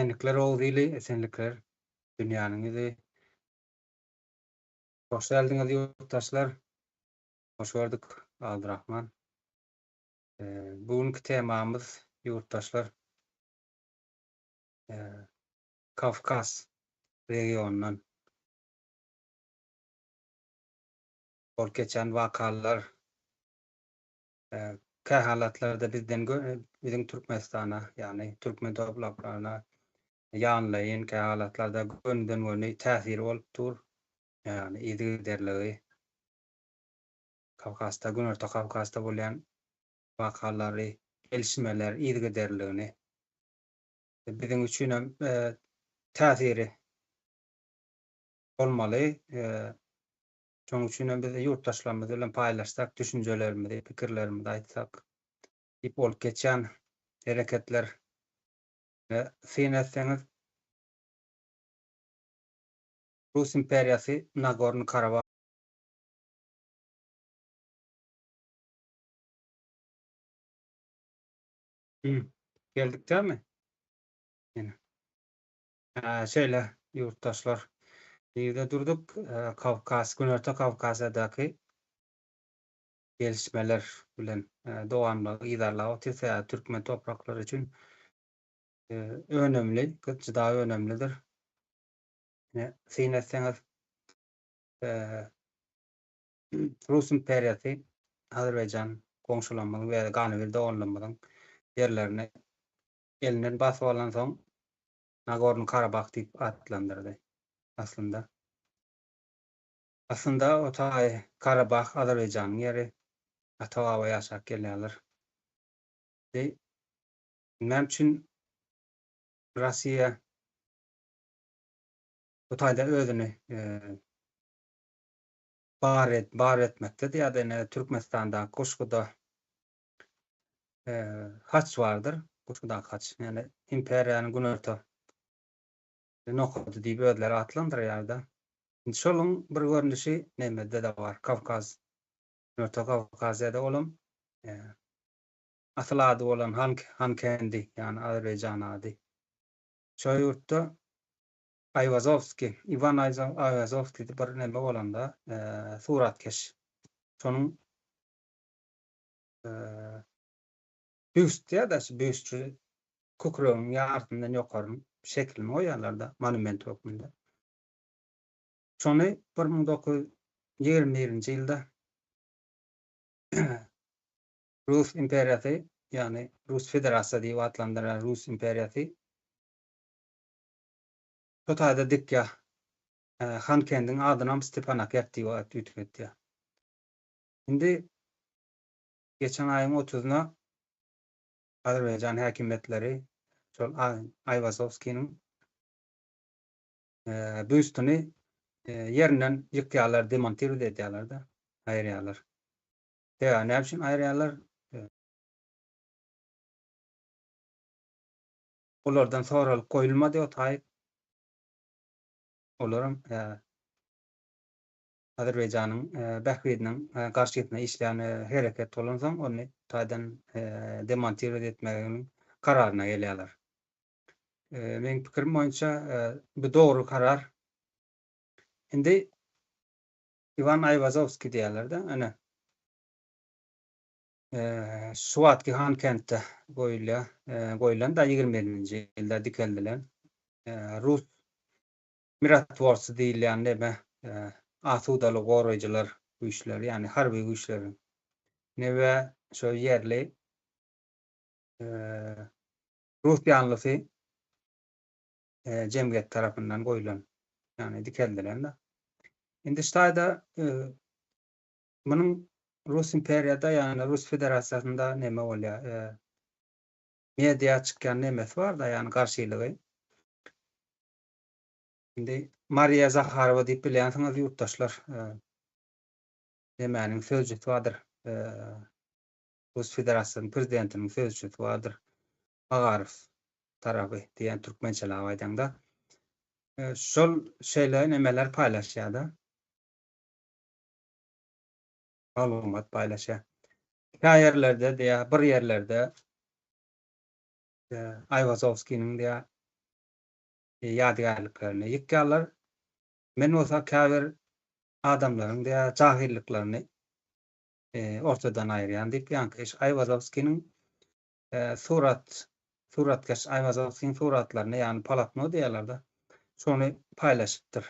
Esenlikler oldyly, esenlikler dünýäniň izi. Hoş geldiňiz ýurtdaşlar. Hoş gördük Abdurrahman. Bugünkü temamız ýurtdaşlar Kafkas regionundan bolup geçen wakalar kä halatlarda biziň Türkmenistana, ýani Türkmen toplaklaryna ýanlaýyn kä halatlarda gönden göni täsiri bolup dur. Ýani izi derligi Kafkasda, Günorta Kafkasda bolýan wakalary, gelişmeler, izi derligini biziň üçin hem täsiri bolmaly. Şoň üçin hem biz ýurtdaşlarymyz bilen paýlaşsak, düşünjelerimizi, pikirlerimizi aýtsak, ip bolup geçen hereketler we sen etseňiz Rus imperiýasy Nagorny Karabag geldikdämi? Ýene. Şeýle ýurtdaşlar, ýerde durduk. Kafkas, Günorta Kafkasydaky gelişmeler bilen dowamly ýydarlagy ötürse Türkmen topraklary üçin önemli, juda önemlidir. Sen etseňiz Rus imperiýasy Azerbaýjan goňşulanmagyň we ganybil dowamlamagyň ýerlerini elinden basyp alan soň Nagorny Karabag diýip atlandyrdy aslında. Aslında o taý Karabag Azerbaýjanyň ýeri, ata-baba ýaşap gelýärler. Mem üçin Russiýa bu taýda özüni bar etmekde ýa-da Türkmenistanda Koşguda haç bardyr. Koşguda haç, ýani imperiýanyň Günorta nohady diýip özleri atlandyrýarda. Şoluň bir görnüşi nemede de bar. Kafkaz, Günorta Kafkasyada bolan asıl ady bolan Hankendi, ýani Azerbaýjan ady. Şo ýurtda Ayvazovski, Ivan Ayvazovski bir neme bolanda suratkeş. Şonuň büst ýa-da büstçü kukröň ýartyndan ýokary şeklini oýanlarda monument hökmünde. Şonu 1921-nji ýylda Rus imperiýasy, ýani Rus Federasiýasy diýip atlandyran Rus imperiýasy totaýda dikýa Hankendiň adynam Stepanakert diýip ütgetdi. Indi geçen aýyň 30-na Azerbaýjan häkimetleri şol Ayvazovskiň büstüni ýerinden ýykýarlar, demontir edýärler da, aýrýarlar. Näme üçin aýrýarlar? Olardan soralyp goýulmady o taý. Olaram Azerbaýjanyň bähwidiniň garşysyna işleýän hereket bolan soň ony taýdan demontir etmeginiň kararyna gelýärler. Meniň pikirim boýunça bu dogry karar. Indi Ivan Ayvazovski diýerler-de, ana Suwatki Hankentde goýulan da 21-nji ýylda dikeldiler. Rus miratwarsy diýilýän neme asudaly goraýjylar güýçleri, ýani harby güýçleri we şo ýerli Rus ýanlysy jemgyýet tarapyndan goýulan, ýani dikeldiler da. Indi şaýda munyň Rus imperiýada, ýani Rus Federasiýasynda neme bolýar? Media çykýan nemesi bar da, ýani garşylygy. Indi Maria Zakharova diýip bilýänsiňiz ýurtdaşlar, nemäniň sözjüsi bardyr. Rus Federasiýasynyň prezidentiniň sözjüsi bardyr. Agarow tarapy diýen türkmençe aýdanda. Şol şeýle nemeler paýlaşýarda. Maglumat paýlaşýar. Ýerlerde diýä, bir ýerlerde Ayvazovskiň diýä ýadygarlyklaryny ýykýarlar. Men bolsa käbir adamlaryň da jahilliklerini ortadan aýrýan diýip ýanky Aýwazowskiň suratkaş Aýwazowskiň suratlaryny ýani palatno diýerler da. Şonu paýlaşypdyr.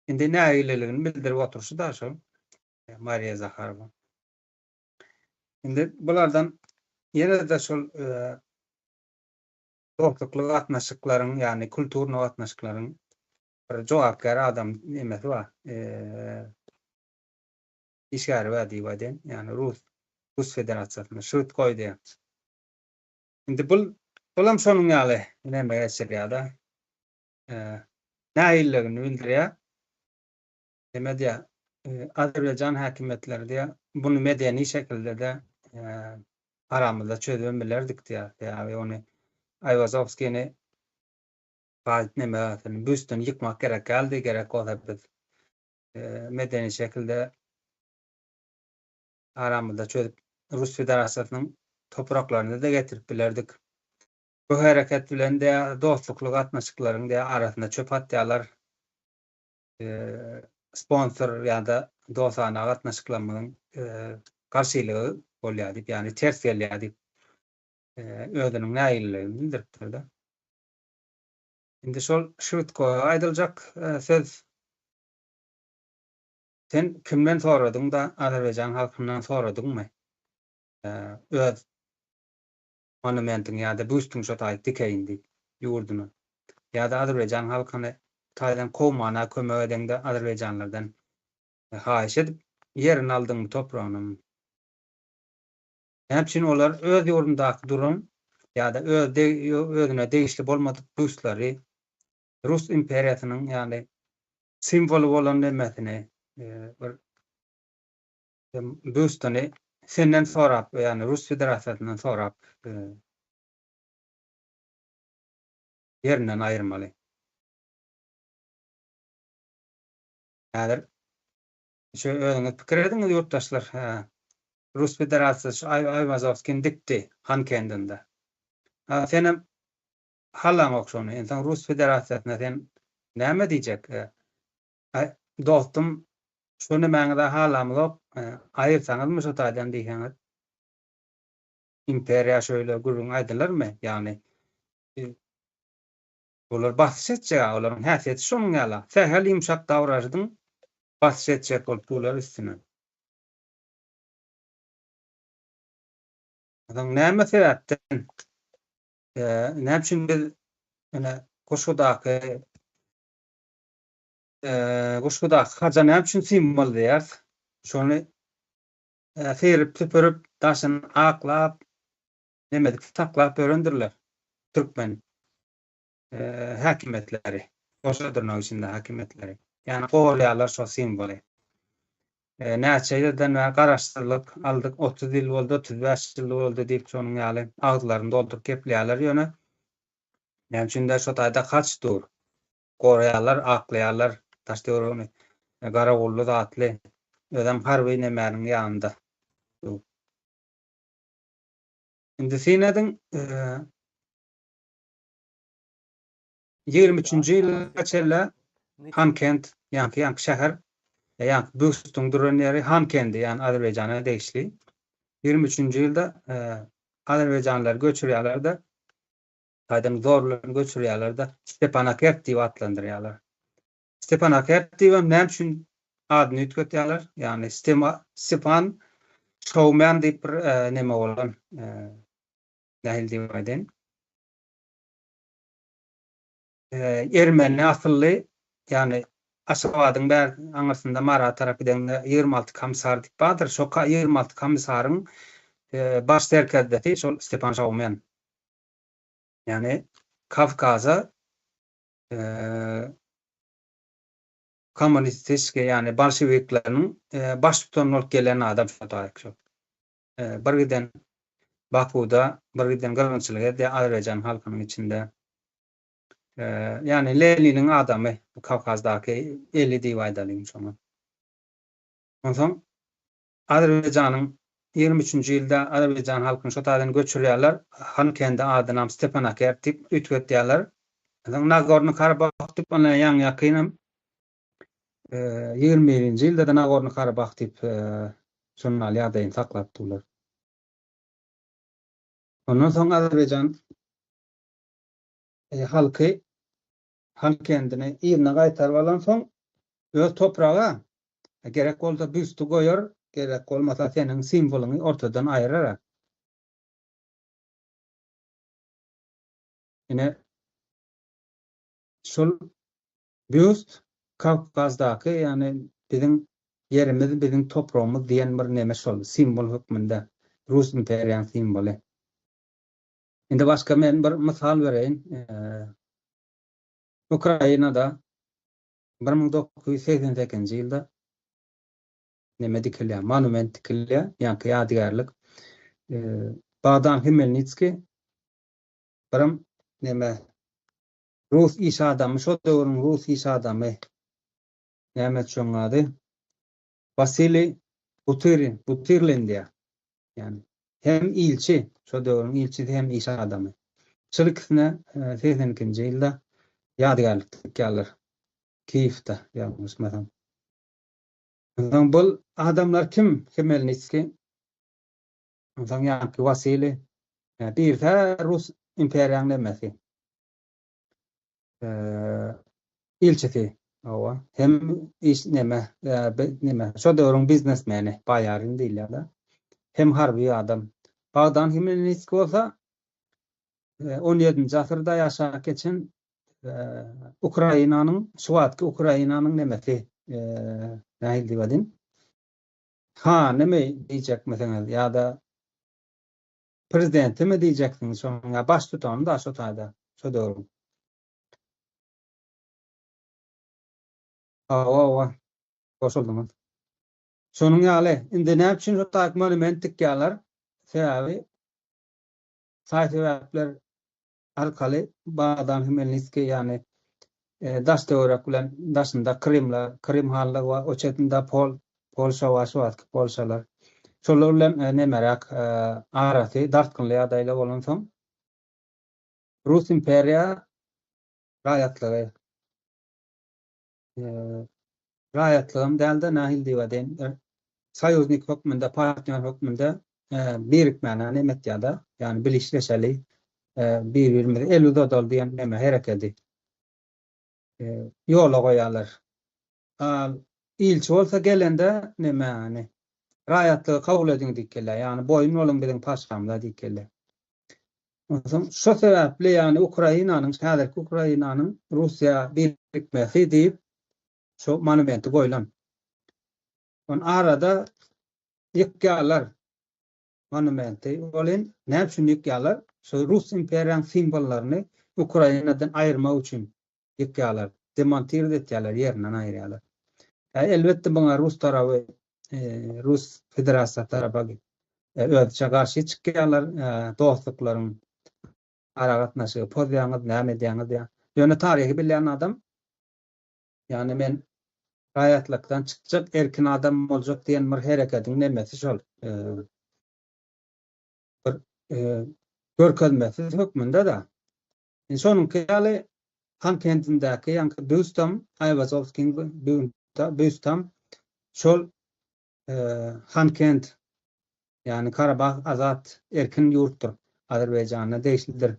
Indi näyiligini bildirip oturşy da şol Mariya Zakharova. Indi bulardan ýene de şol dostlukly gatnaşyklaryň ýani kulturny gatnaşyklaryň bir jogapkär adam emesi bar. İşgäri we diýip ýani Rus Federasiýasyna şert goýdy. Indi bulam şonuň ýaly näme geçirýär-de näilligini bildirýär. Demedi Azerbaýjan häkimetleri diýär bunu medeni şekilde de aramyzda çözüm bilerdik diýär. Ýa-ni ony Aýwazowskiňi näme büstün ýykmak gerek bolsa biz medeni şekilde aramyzda çözüp Rus Federasiýasynyň topraklaryny da getirip bilerdik. Bu hereket bilen de dostlukly gatnaşyklaryň da arasyna çöp atýarlar. Sponsor ýa-da dostana gatnaşyklamyň garşylygy bolýar diýip ýani ters gelýär diýip özüniň näilligini bildiripdir da. Indi şol Şwitkowa aýdyljak söz sen kimden soradyň da Azerbaýjan halkyndan soradyňmy? Öz monumentiň ýa-da büstüň şo taýyp dikeýin diýip ýurduny. Ýa-da Azerbaýjan halkyny taýdan kowmana kömek eden de Azerbaýjanlardan haýyş edip ýerini aldyňmy toprağyny. Näçin olar öz ýurdundaky durum ýa-da özüne degişli bolmadyk büstleri Rus imperiýasynyň ýani simwolu bolan nemesini bir büstüni senden sorap ýani Rus Federasiýasyndan sorap ýerinden aýyrmaly. Häzir şu özüňiz pikir ediňiz ýurtdaşlar. Rus Federasiýasy Aýwazowskiň dikdi Hankendinde. Senem halan okşony. Insan Rus Federasiýasyna sen näme diýjek? Dostum şonu mäňe da halam yok. Aýyrsaňyzmy şu taýdan diýýäňiz? Imperiýa şöyle gurrun aýdylarmy? Ýani olar basyş etjek, olaryň häsiýeti şonuň ýaly. Sähel ýumşak dawraşdyň basyş etjek bolup bular üstüne. Adam näme sebäpden näme üçin biz Goşgudaky haja näme üçin simbol diýär? Şonu ferip tüpürüp daşyny aklap nemedik taklap örendirler Türkmen häkimetleri. Goşadyrnyň içinde häkimetleri. Ýani gowlaýarlar şo simboly. Näçe ýerden garaşdyrlyk aldyk 30 ýyl boldy, 35 ýyl boldy diýip şonuň ýaly agzlaryny doldurup kepleýärler ýöne. Näme üçin de şo taýda kaçdyr. Goraýarlar, aklaýarlar, taşdyrony gara gollu zatly ödem harby nemäriniň ýanynda. Indi senediň 23-nji ýyl Hankend ýanky şäher ýanky büstüň duran ýeri Hankendi ýani Azerbaýjana degişli. 23-nji ýylda Azerbaýjanlylar göçürýärler da taýdan zorlaryny göçürýärler da Stepanakert diýip atlandyrýarlar. Stepanakert diýip näme üçin adyny ütgetýärler? Ýani Stepan Şowman diýip bir neme bolan nähil diýip aýdyn. Ermeni asylly ýani Aşgabatyň bär aňyrsynda Mara tarapydan 26 komissar diýip badyr. Şo 26 komissaryň baş serkezleti şol Stepan Şowman. Ýani Kavkaza kommunistik ýani bolşevikleriniň baş tutan bolup gelen adam şo. Birgiden Bakuda, birgiden gyrgynçylyk edýär Azerbaýjan halkynyň içinde. Yani Lenin'in adamı Kavkaz'daki 50 diýip aýdalym şonu. Ondan Azerbaýjanyň 23-nji ýylda Azerbaýjan halkyny şo taýdan göçürýärler. Hankendi adynam Stepanakert diýip ütgetýärler. Nagorno-Karabakh diýip ana ýaňy ýakynam 20-nji ýylda da Nagorno-Karabakh diýip şonal ýagdaýyny saklapdylar. Ondan soň Azerbaýjan halky kendini ýerine gaýtaryp alan soň öz topraga gerek bolsa büstü goýar, gerek bolmasa seniň simboluny ortadan aýyrar. Ine şol büst Kavkazdaky ýani biziň yerimiz, biziň toprağymyz diýen bir neme şol simbol hökmünde Rus imperiýasynyň simboly. Indi başga men bir mysal bereýin. Ukrainada 1988-nji ýylda neme dikilýär, monument dikilýär, ýani ýadygarlyk. Bogdan Khmelnytskiy birim neme Rus iş adamy, şo döwrüň Rus iş adamy näme çöňňady? Vasily Buterin diýär. Yani hem ilçi, şo döwrüň ilçi hem iş adamy. Çylyksyna 80-nji ýylda ýadygarlyk dikýärler. Kiýewde ýalňyşmasam. Bul adamlar kim? Khmelnytskiy. Ondan ýa-da Vasily. Bir-de Rus imperiýanyň nemesi. İlçisi. Owa. Hem iş neme, şo döwrüň biznesmeni, baýaryn diýilýär da. Hem harby adam. Bogdan Khmelnytskiy bolsa 17-nji asyrda ýaşap geçen Ukrainanyň, şuwatky Ukrainanyň nemesi, nähili diýedim? Neme diýjek meselem ýa-da prezidenti mi diýjekdiň, şoňa baş tutan da şo taýda, şo döwrüň. Owa, goşuldum. Şonuň ýaly, indi näme üçin şo taýk monument dikýärler? Sebäbi saýtybler arkaly Bogdan Khmelnytskiy ýani daş döwrak bilen daşynda Krim hallygy we o çetinde Polşa we şuwatky Polşalar. Şolar bilen nemerak arasy dartkynly ýagdaýlar bolan soň Rus imperiýa raýatlygym dälde nähili diýedim. Soýuznik hökmünde, partner hökmünde birikmäne nemet ýa-da, ýani bilişleşeli bir-birimizi elüde dol diýen neme hereketi. Ýola goýarlar. İlçi bolsa gelende neme ýani raýatlygy kabul ediň diýipler, ýani boyun bolun biziň paşgamda diýipler. Ondan şo sebäpli ýani Ukrainanyň Russiýa birikmesi diýip şo monumenti goýulan. On arada ýykýarlar monumenti bolyn, näme üçin ýykýarlar? Şo Rus imperiýanyň simbollaryny Ukrainadan aýyrmak üçin ýykýarlar. Demontir etýärler, ýerinden aýyrýarlar. Elbetde buňa Rus tarapy, Rus Federasiýasy tarapy öýdüşe garşy çykýarlar, dostluklaryň aragatnaşy, poziýanyňyz näme diýäňiz ýa. Ýöne taryhy bilýän adam, ýani men raýatlykdan çykjak erkin adam boljak diýen bir hereketiň nemesi şol. Bir görkezmesi hökmünde da. Şonuň ýaly Hankentindäki ýa-da Büstam, Aývazowskiň Büstam şol Hankent ýani Karabag azat erkin ýurtdur. Azerbaýjanyň deýişlidir.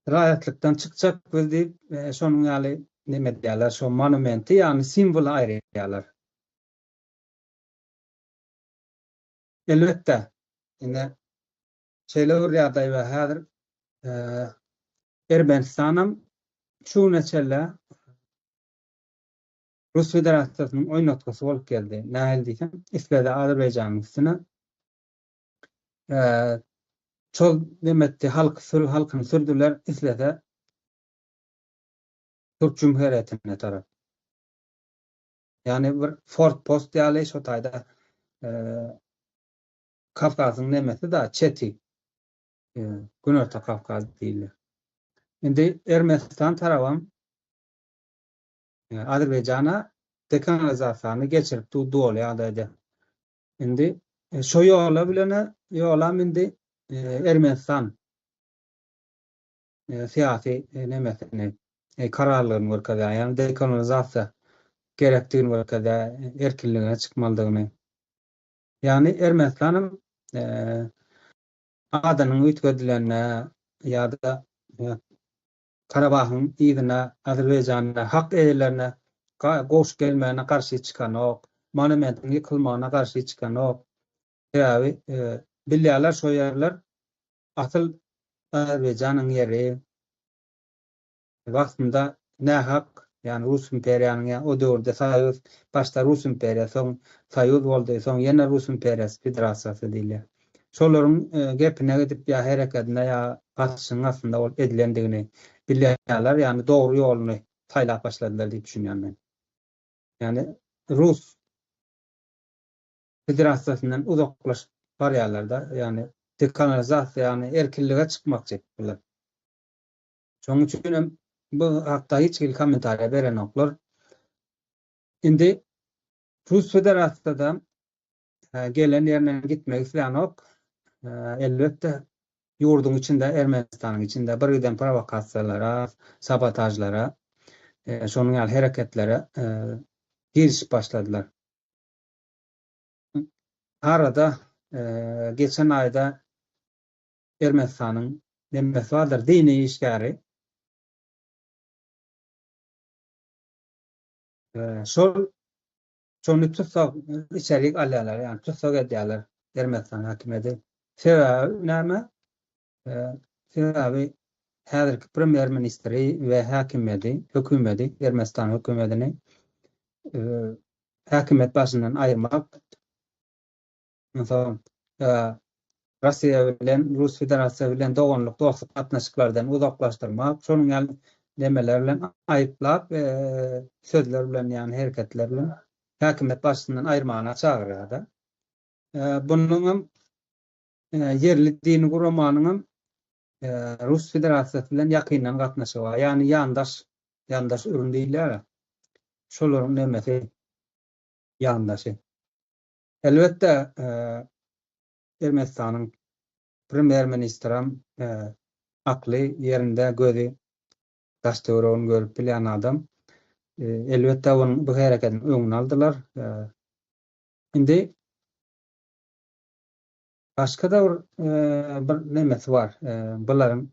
Raýatlykdan çykjak diýip şonuň ýaly neme diýerler, şo monumenti ýani simbol aýrýarlar. Elbetde ine şeýle bir ýagdaý we häzir Ermenistanam şu neçelle Rus Federasiýasynyň oýnatgysy bolup geldi. Nähili diýsem, isleýär Azerbaýjanyň üstüne çol demetdi halkyny sürdüler, isleýär Türk Cumhuriyetine tarap. Yani bir fortpost ýaly şo taýda Kafkasyň nemesi da çeti. Günorta Kafkaz diýilýär. Indi Ermenistan tarabam Azerbaýjana dekolonizasiýany geçirip durýar ýa-da. Indi şo ýola bilen ýolam indi Ermenistan siyasi nemesini kararlılığını görkezýär. Yani dekolonizasiýa gerektiğini görkezýär, erkinliğine çıkmalydygyny. Yani Ermenistanyň adanyň üýtgedilerine ýa-da Karabahyň ýygyna, Azerbaýjanyna, hak eýerlerine goşup gelmegine garşy çykanok, monumentin ýykylmagyna garşy çykanok. Sebäbi bilýärler şo ýerler asyl Azerbaýjanyň ýeri. Wagtynda nähak, ýani Rus imperiýasynyň o döwürde Soýuz, başda Rus imperiýasy, soň Soýuz boldy, soň ýene Rus imperiýasy, federasiýasy diýilýär. Şolaryň gepine gidip ýa hereketine ýa gaçyşyň aslynda ol edilendigini bilýärler, ýani dogry ýoluny taýlap başladylar diýip düşünýän men. Ýani Rus federasiýasyndan uzaklaşyp barýarlar da, ýani dekolonizasiýa, ýani erkinlige çykmakçy bular. Şoň üçin hem bu hakda hiç kommentariýa beren oklar. Indi Rus federasiýadan gelen ýerine gitmek isleýän ok, elbetde ýurdun içinde, Ermenistanyň içinde birden provokasiýalara, sabotajlara, şonuň ýaly hereketlere girişip başladylar. Arada geçen ayda Ermenistanyň nemesi vardır, dini işgäri şonu tutsak içerik alýarlar, ýani tutsak edýärler Ermenistan hakimiyeti. Sebäbi näme? Sebäbi häzirki premier ministri we hakimiyeti, hökümeti, Ermenistan hökümetini hakimiyet başyndan aýyrmak, mesela Russiýa bilen, Rus Federasiýasy bilen doganlyk dostluk gatnaşyklardan uzaklaşdyrmak, şonuň ýaly demeler bilen aýyplap, sözler bilen, ýani hereketler bilen hakimiyet başyndan aýyrmagyna çagyrýar. Bunyň yerli dini guramanyň Rus Federasiýasy bilen ýakyndan gatnaşygy bar. Ýani ýandaş ürün diýilýär. Şolaryň nemesi ýandaşy. Elbetde Ermenistanyň premier ministram akly ýerinde, gözi daşdöwrüni görüp bilen adam. Elbetde onuň bu hereketini öňüne aldylar. Indi başga da bir nemesi bar. Bularyň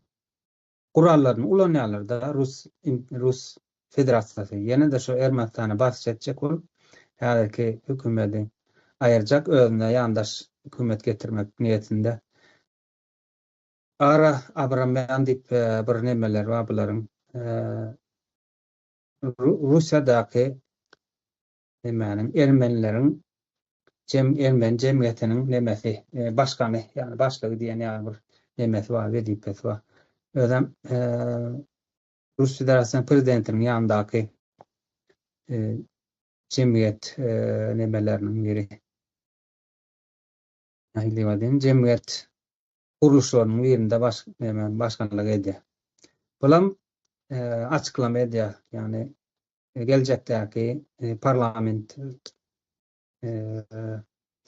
gurallaryny ulanýarlar da Rus Federasiýasy. Ýene de şo Ermenistana baş etjek bolup, häzirki hökümeti aýyrjak, özüne ýandaş hökümet getirmek niýetinde. Ara Abraman diýip bir nemeler bar bularyň. Russiýadaky ermenileriň Ermeni jemgyýetiniň nemesi, başkany, ýani başlygy diýen ýa bir nemesi bar, wezipesi bar. Özem Rus Federasiýasynyň prezidentiniň ýanyndaky jemgyýet nemeleriniň biri. Jemgyýet kuruluşlarynyň birinde başkanlyk edýär. Bulam açıklama edýär, ýani geljekdäki parlament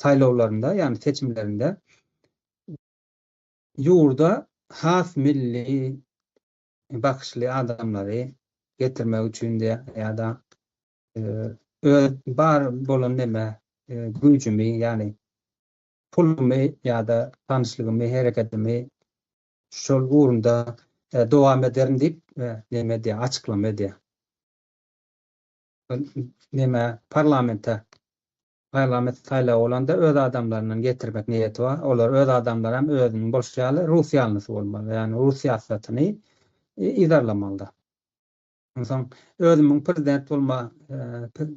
saýlawlarynda, ýani seçimlerinde ýurda has milli bakışly adamlary getirmek üçin de ýa-da bar bolan neme güýjümi, ýani pulumy ýa-da tanışlygymy, hereketimi şol uğrunda dowam ederim diýip neme diýär, açıklama edýär. Neme parlament saýlaw bolanda öz adamlaryny getirmek niýeti bar. Olar öz adamlar hem özüniň bolşýaly Russiýalysy bolmaly. Ýani Rus siýasatyny idarlamaly. Soň özüniň prezident bolma,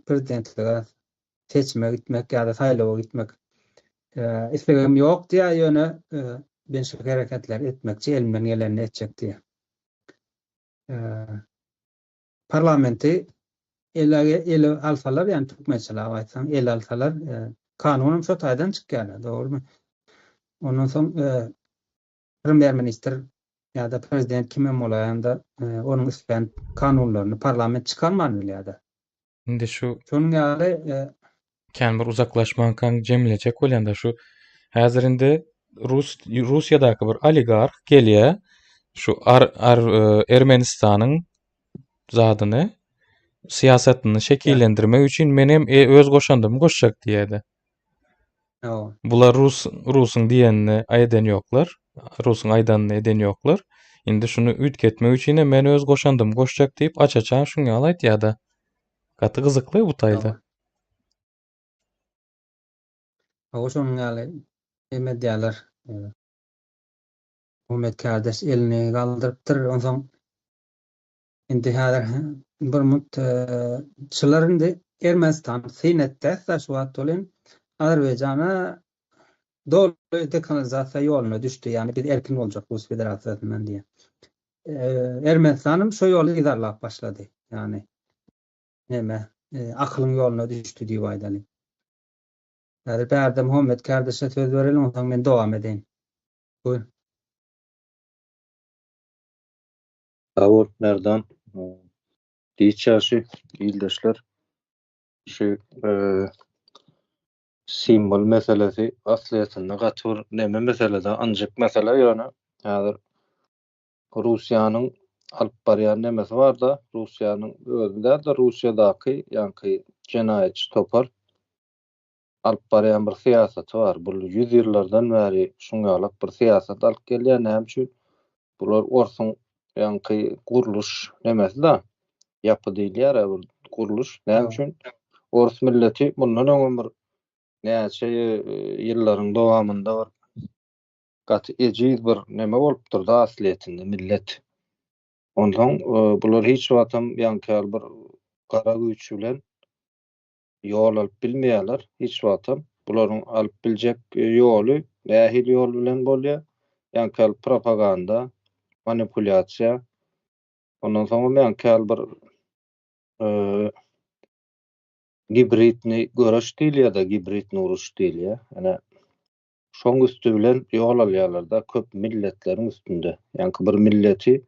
prezidentlige seçime gitmek ýa-da saýlawa gitmek islegim ýok diýär, ýöne benşik hereketler etmekçi, elimden geleni etjek diýär. Parlamenti ele alsalar, ýani türkmençeler aýtsaň, ele alsalar, kanunym şo taýdan çykýar, dogrymy? Ondan soň premier minister ýa-da prezident kimem bolýanda onuň üstünden kanunlaryny parlament çykarman bilýär. Indi şonuň ýaly kän bir uzaklaşmaň jemleçek bolýanda şu häzirinde Russiýadaky bir oligark gelýär, Şu Ermenistanyň zadyny, siýasatyny Ya, şekillendirmek üçin menem öz goşandymy goşjak diýedi. o, Bular Rusyň diýenini eden ýoklar. Rusyň aýdanyny eden ýoklar. Indi şunu ütgetmek üçin men öz goşandymy goşjak diýip aç-açan şuňa aýtýarda. Gaty gyzykly bu taýda. o. O şonuň ýaly eme diýerler, hökümet kädes elini galdyrypdyr. Onsoň indi häzir bir mut şular indi Ermenistan synetde şu wagt bolan Azerbaýjana dowlat dekanalizatsiýa ýoluna düşdi. Yani bir erkin boljak Rus Federasiýasyndan diýe. Ermenistanyň şo ýoly idarlap başlady. Yani neme akylyň ýoluna düşdi diýip aýdaly. Yani bärdem hökümet kärdişe söz berelim, ondan men dowam edeýin. Buyurun. Awol nereden diýçäşi ildeşler şu simbol meselesi asliyetinde gatyr neme meselede anjak mesele ýöne häzir Russiýanyň alyp barýan nemesi bar da Russiýanyň özünde de Russiýadaky ýanky jenaýetçi topar alyp barýan bir siýasaty bar. Bu 100 ýyllardan bäri şuňalyk bir siýasat alyp gelýär. Näme üçin? Bular orsun ýanky guruluş nemesi da yapy diýilýär, guruluş. Näme üçin? Orus milleti bundan öňe bir näçe ýyllaryň dowamında bir gaty ejiz bir neme bolup durdy asliyetinde millet. Ondan bular hiç watam ýanky bir gara güýç bilen ýol alyp bilmeýärler hiç watam. Bularyň alyp biljek ýoly nähili ýol bilen bolýar? Ýanky propaganda, manipulasiýa. Ondan soň ýanky bir hibridni göreş diýilýär da hibridni uruş diýilýär. Ana şoň üstü bilen ýol alýarlar da köp milletleriň üstünde. Ýanky bir milleti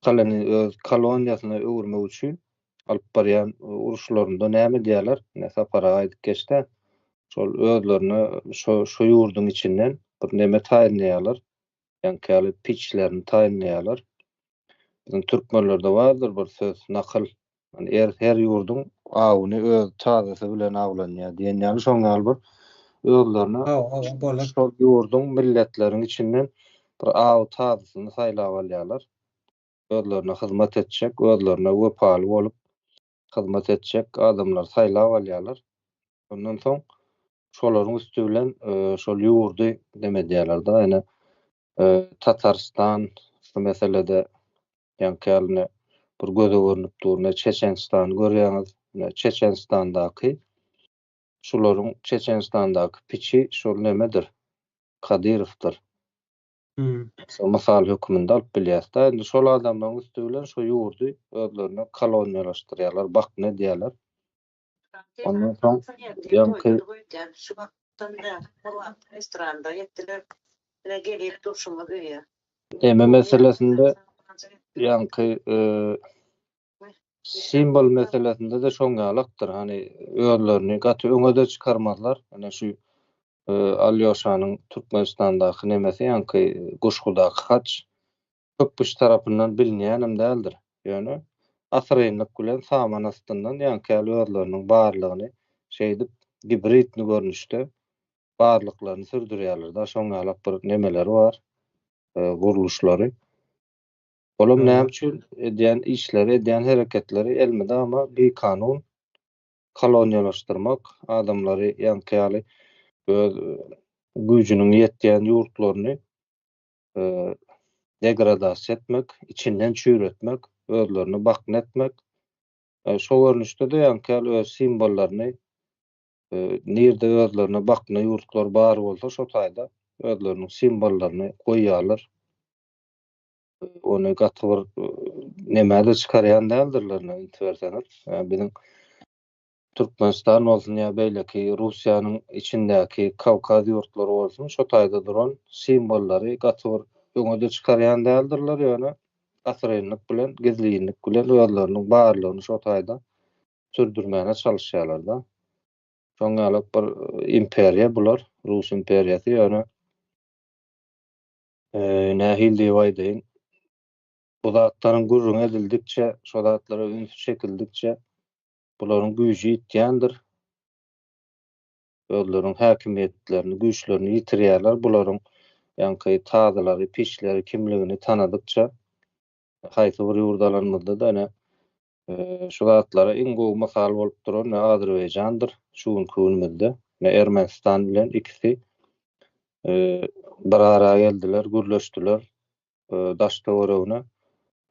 öz koloniýasyna öwürmek üçin alyp barýan uruşlarynda näme diýerler? Näse para aýdyp geçde şol özlerini şo ýurdun içinden bir neme taýinleýärler. Ýanky piçlerini taýinleýärler. Bizim türkmenlerde vardır bir söz nakıl. Yani her ýurdun awyny öz çadysy bilen awlanýar diýen ýaly şoň alby özlerini Bolar. şol ýurdun milletleriň içinden bir aw çadysyny saýlap alýarlar. Özlerine hyzmat etjek, özlerine wepaly bolup hyzmat etjek adamlar saýlap alýarlar. Ondan soň şolaryň üstü bilen şol ýurdy deme diýerler da ýani Tatarstan şu meselede ýanky bir göze görünüp durna Çeçenstan görýäňiz. Çeçenstandaky şolaryň Çeçenstandaky piçi şol nemedir? Kadyrovdyr. Masal höküminde alyp bilýärler. Endi şol adamlaryň üstü bilen şo ýurdy özlerine koloniýalaşdyrýarlar, bak ne diýerler. Ondan soň ýanky restoranda ýetdiler. Ene gelip durşuma göýe. eme meselesinde ýanky simbol meselesinde de şoň ýalykdyr. Hani özlerini gaty öňe de çykarmazlar. Ana şu Alyoşanyň Türkmenistandaky nemesi ýanky Guşgudaky haç köpüş tarapyndan bilinýänem däldir. Ýöne asyrynlyk bilen saman astyndan ýanky özleriniň barlygyny şeýdip hibridni görnüşde barlyklaryny sürdürýärler da şoň ýalyk bir nemeleri bar, guruluşlary. Olam näme üçin edýän işleri, edýän hereketleri elmede ama bir kanun koloniýalaşdyrmak, adamlary ýanky öz güýjüniň ýetýän ýurtlaryny degradasiýa etmek, içinden çüýretmek, özlerini bakna etmek. Şo görnüşde de ýanky öz simbollaryny nirde özlerine bakna ýurtlar bar bolsa şo taýda özleriniň simbollaryny goýýarlar. Onu gaty bir nemede çykarýan däldirler internetden. Bizim Türkmenistan bolsun ýa beýleki Russiýanyň içindäki Kawkaz ýurtlary bolsun şo taýda duran simbollary gaty bir öňe çykarýan däldirler ýöne asyrynlyk bilen, gizlilik bilen özleriniň barlygyny şo taýda sürdürmäne çalyşýarlar da. Şoň ýalyk bir imperiýa bular, Rus imperiýasy ýöne nähil diýip aýdyn. bu zatlaryň gurrun edildikçe, şo zatlara ünsüz çekildikçe bularyň güýji ýitýändir. Özleriň häkimiýetlerini, güýçlerini ýitirýärler. Bularyň ýanky tazalary, pişleri kimligini tanadykça haýsy bir ýurdalarymyzda da ene şu zatlara iň gowy masal bolup duran Azerbaýjandyr. Şu günümizde Ermenistan bilen ikisi bir araya geldiler, gürleşdiler. Daşda görewine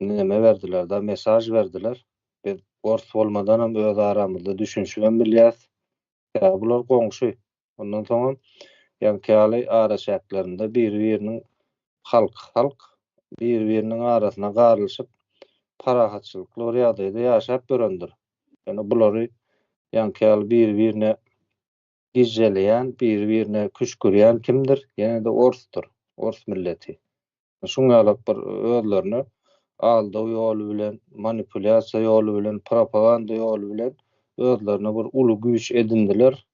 neme berdiler da mesaj berdiler. Biz ors bolmadan hem öz aramızda düşünşülen bilýäs. Ya bular goňşy. Ondan soň ýanky ara şäherlerinde bir-biriniň halk bir-biriniň arasına garylyşyp parahatçylykly bir ýagdaýda ýaşap görendir. Yani bulary ýanky bir-birine gizleýän, bir-birine küşkürýän kimdir? Ýene de orsdur. Ors milleti. Şuňa bir özlerini aldaw ýoly bilen, manipulyasiýa ýoly bilen, propaganda ýoly bilen özlerine bir uly güýç edindiler.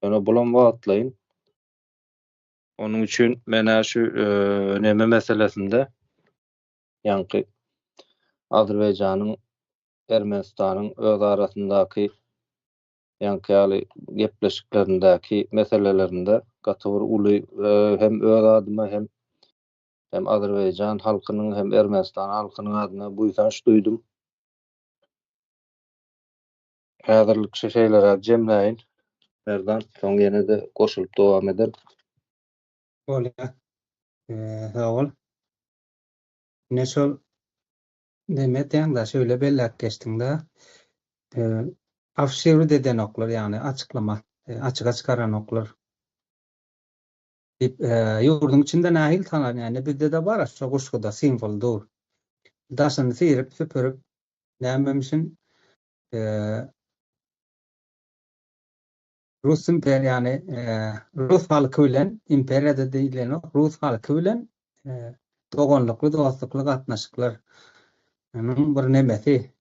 Ýöne bulan wagtlaýyn. Onuň üçin mena şu neme meselesinde ýanky Azerbaýjanyň, Ermenistanyň öz arasyndaky ýanky gepleşiklerindäki meselelerinde gaty bir uly hem öz adyma hem Azerbaýjan halkynyň hem Ermenistan halkynyň adyna buýsanç duýdum. Häzirlik şu şeýlere jemläýin. Berdan soň ýene de goşulyp dowam eder. Bolýar. Sag ol. Neşol demetýän da şöyle bellek geçdiňde afşir deden oklar, yani açıklama, açığa çıkaran oklar. Yurdun içinde nahil tanan, yani bizde de var aşağı kuşkuda simvoldur. Daşını sıyırıp süpürüp nämemişin Rus imperi, yani Rus halkı bilen imperiyada deyilen o Rus halkı bilen dogonluklu, dostluklu gatnaşyklar. Onun bir nemesi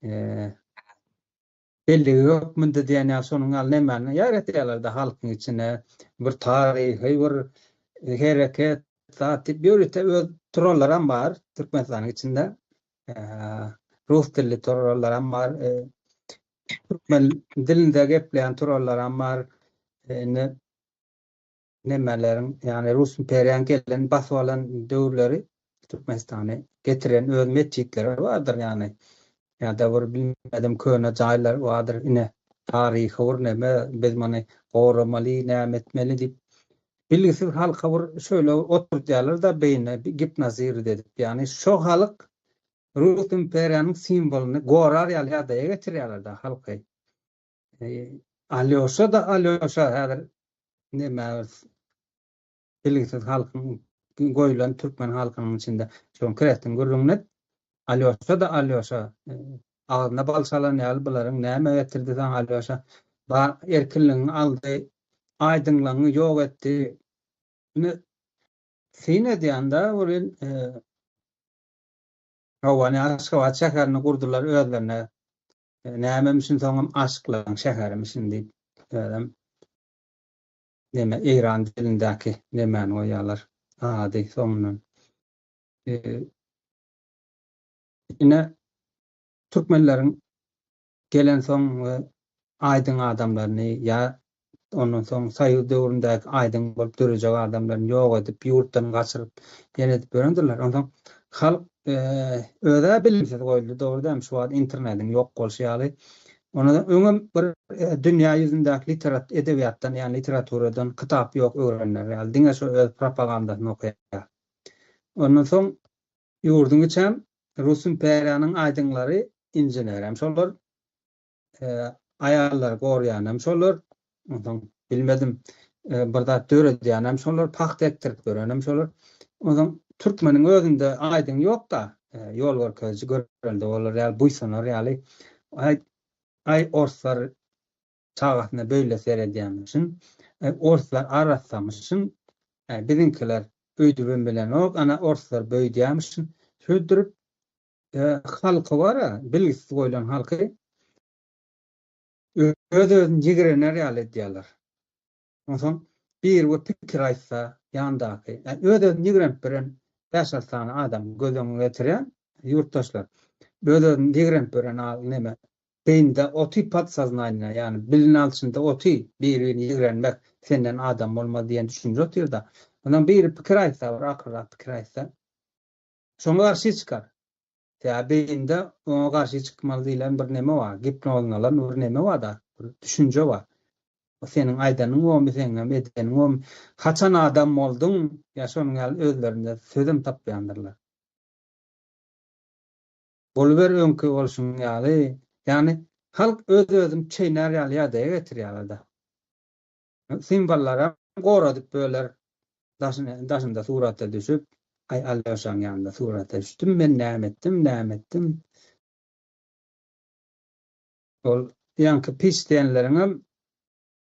belli yok mu dedi, yani sonun al nemeni ýaratýarlar da halkyň içine bir tarihi bir hereket tatip ýörüte öz trollaram bar Türkmenistanyň içinde. Rus dilli trollaram bar, Türkmen dilinde gepleýän trollaram bar. Nemelerin, yani Rus imperiýan gelen basyp alan döwürleri Türkmenistany getiren öz metçikleri vardır, yani. Ya da bir bilmedim köne jaýlar vardır, ine tarihi bir neme biz many goramaly, nämetmeli dip bilgisiz halka bir şöyle oturýarlar da beýne gip nazir dedip, yani şu halk Rus imperiýanyň simwoluny gorar ýa-da getirýärler da halky. Alyoşa häzir neme bilgisiz halkyň goýulan Türkmen halkynyň içinde konkretin gurrunnet Alyoşa ağzına bal salan ýaly bularyň näme getirdi sen Alyoşa erkinligiň aldy, aýdynlygyny ýok etdi. Bunu sine diýende bir Howany Aşgabat şäherini gurdular özlerine. Nämemişin soňam Aşgabat şäherimisin diýip neme İran dilindäki nemeni goýarlar. Ady soňundan. Ine Türkmenleriň gelen soň aýdyň adamlaryny ýa ondan soň Soýuz döwründäki aýdyň bolup durjak adamlaryny ýok edip ýurtdan gaçyryp ýenedip berendirler. Ondan halk öze bilimsiz goýuldy. Dogry şu wagt internetiň ýok bolşy ýaly. Ona öňe bir dünýä ýüzündäki edebiýatdan, ýani literaturadan kitap ýok öwrenler. Ýaly diňe şu öz propagandasyny okýar. Ondan soň ýurdun içem Rus imperiýanyň aýdynlary injener hem şolar, aýallar gorýan hem şolar, ondan bilmedim birda döredýän hem şolar, paht etdirip gören hem şolar. Ondan Türkmeniň özünde aýdyn ýok da ýol görkezji göreldi bolar, ýaly buýsanar, ýaly ay orslar çağatna böyle seredýänmişin, orslar arassamışyn, bizinkiler öýdüben bilen ok, ana orslar böýdýänmişin, şöýdürüp halky bara, bilgisiz goýulan halky özüň jigirener ýaly edýärler. Ondan bir pikir aýtsa ýandaky, özüň jigirenip bilen 5 sany adam gözüňe getiren yurttaşlar. Böyle migrant gören neme beyinde oti patsaznayına yani bilin altında oti birini yigrenmek senden adam olma diyen düşünce otuyor da ondan bir pikir aysa var akıra pikir aysa şoňa garşy çıkar. Ya beyinde ona garşy çıkmaly diýilen bir neme var. Gipnolan bir neme var da bir düşünce var. O senin aydanyň o senin medeniň o haçan adam boldun ya şonuň ýaly özlerinde sözüm tapýandyrlar. Bolber öňkü bolşuň ýaly yani halk özüm çeýnär ýaly ýa-da getirýärler da. Simbollara goradyp böler daşynda suratda düşüp ay Allahyň ýanynda suratda düşdüm men nämetdim. Ol ýanky pis diýenleriňem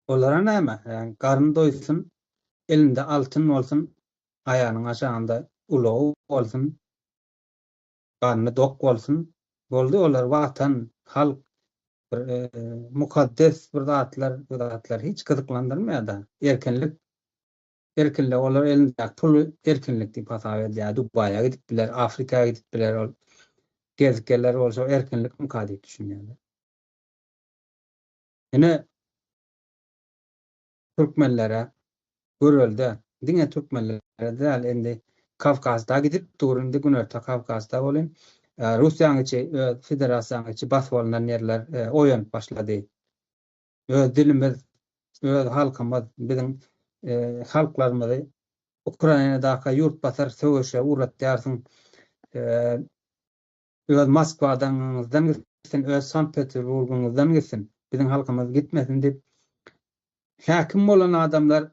olara näme? Yani garny doýsun, elinde altyn bolsun, aýanyň aşagynda ulow bolsun, garny dok bolsun. Boldy olar watan, halk bir mukaddes bir zatlar hiç gyzyklandyrmaýar da. Erkinlik olar elinde pul erkinlik diýip hasap edýär. Dubaýa gidip biler, Afrikaga gidip biler, ol gezikler bolsa erkinlik mukady düşünýärler. Ene Türkmenlere görüldi. Diňe Türkmenlere däl endi Kavkazda gidip durundy Günörtä Kavkazda bolyn. Russiýanyň içi, federasiýanyň içi bas bolunan ýerler oýanyp başlady. Öz dilimiz, öz halkymyz, biziň halklarymyzy Ukrainadaky ýurt basar söwüşe uğratýarsyň. Öz Moskwadan gitsin, öz Sankt-Peterburgdan gitsin. Biziň halkymyz gitmesin diýip häkim bolan adamlar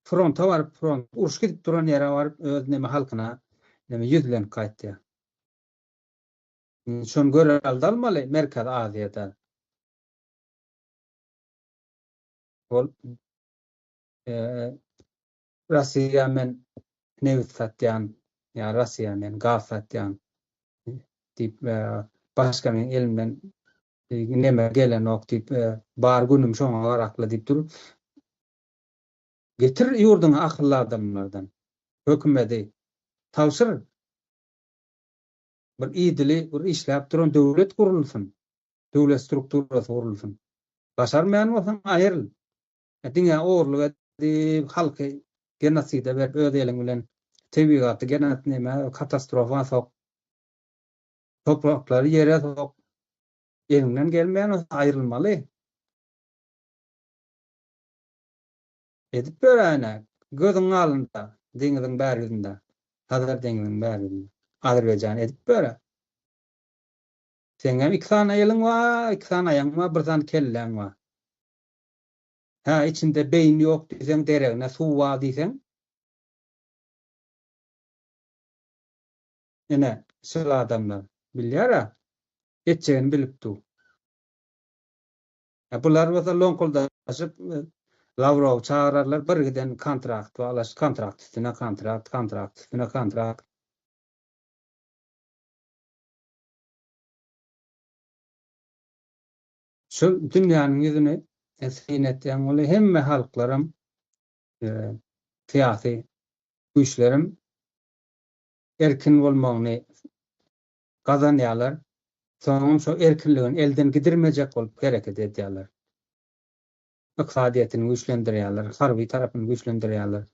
fronta baryp uruş gidip duran ýere baryp öz neme halkyna neme ýüzlenip gaýtdy. Şonu göre almaly Merkez Aziýada. Ol Russiýa men newt satýan, ýa Russiýa men gaz satýan diýip başga men elimden neme gelenok diýip bar günüm şoňa garakly diýip durup getir ýurduňa akylly adamlardan hökümeti tawsyr bir idili bir işläp duran döwlet gurulsun. Döwlet strukturasy gurulsun. Başarmayan bolsaň aýryl. Diňe ogurlyk edip halky genasida berip öz eliň bilen tebigaty genat neme katastrofa sok. Topraklary ýere sok. Elinden gelmeýän aýrylmaly. Edip berene gözüň alynda, deňiziň bärizinde, Hazar deňiziň bärizinde. Azerbaýjan edip bere. Seňem 2 tane ýylyň bar, 2 tane aýaň bar, 1 tane kelleň bar. Ha içinde beýin ýok diýseň, deregine suw bar diýseň. Ene şol adamlar bilýär, etjegini bilipdi. Bular bolsa loňkoldaşyp Lavrov çağırarlar, birgiden kontrakt bağlaş, kontrakt üstüne kontrakt. Şu dünýäniň ýüzüne esir etýän boly hemme halklarym, siyasi güýçlerim erkin bolmagyny gazanýarlar. Soňra şu erkinligini elden gidirmejek bolup hereket edýärler. Iqtisadiýetini güýçlendirýärler, harby tarapyny güýçlendirýärler.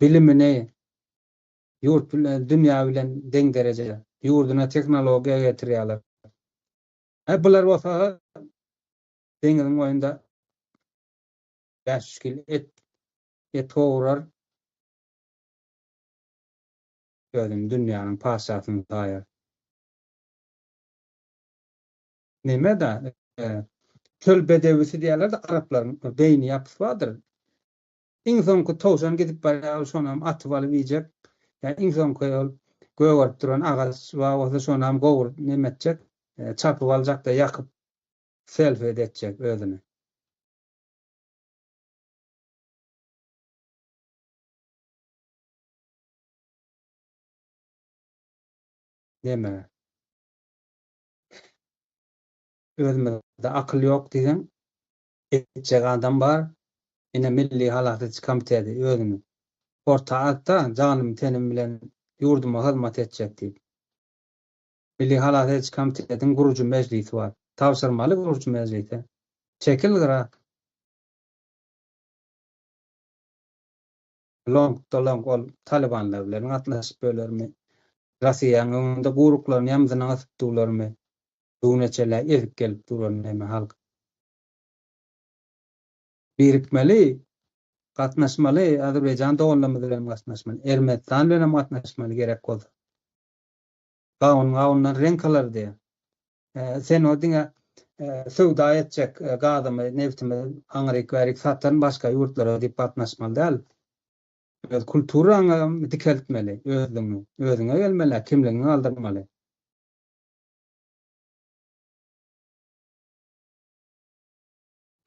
Bilimini ýurt bilen, dünýä bilen deň derejede ýurduna teknologiýa getirýärler. Bular bolsa deňiziň oýunda 5 kil et gowurar. Gözüm dünýäniň paşasyny taýar. Neme da çöl bedewisi diýerler de Araplaryň beýni ýapysy bardyr. İnsanky towşan gidip barýar, şonam atyp alyp ýejek. Ýa insanky göwürip duran agaç we şonam gowurup nemetjek, çapyp aljak da ýakyp selfie edetjek özüni. Deme. Özümizde akyl ýok diýen etjek adam bar. Ine milli halaty komiteti özüni orta atda janym tenim bilen yurduma hizmet edecek diýip. Milli Halat Ediş Komitetiň gurucu mejlisi bar. Tawsyrmaly gurucu mejlisi. Çekil gara. Long ol Talibanlar bilen gatnaşyp bölermi? Russiýanyň öňünde guruklarını ýamzyna asyp durlarmy? Bu neçeler ezip gelip duran näme halk. Birikmeli, gatnaşmaly, Azerbaýjan dowlaty bilen gatnaşmaly, Ermenistan bilen gatnaşmaly gerek bolsa. Gawundan renkalar diýe. Sen o diňe sowda etjek gazymy, neftimi aňryk berik satan başga ýurtlara diýip gatnaşmaly däl. Öz kulturaňy dikeltmeli, özüňe gelmeli, kimligiňi aldyrmaly.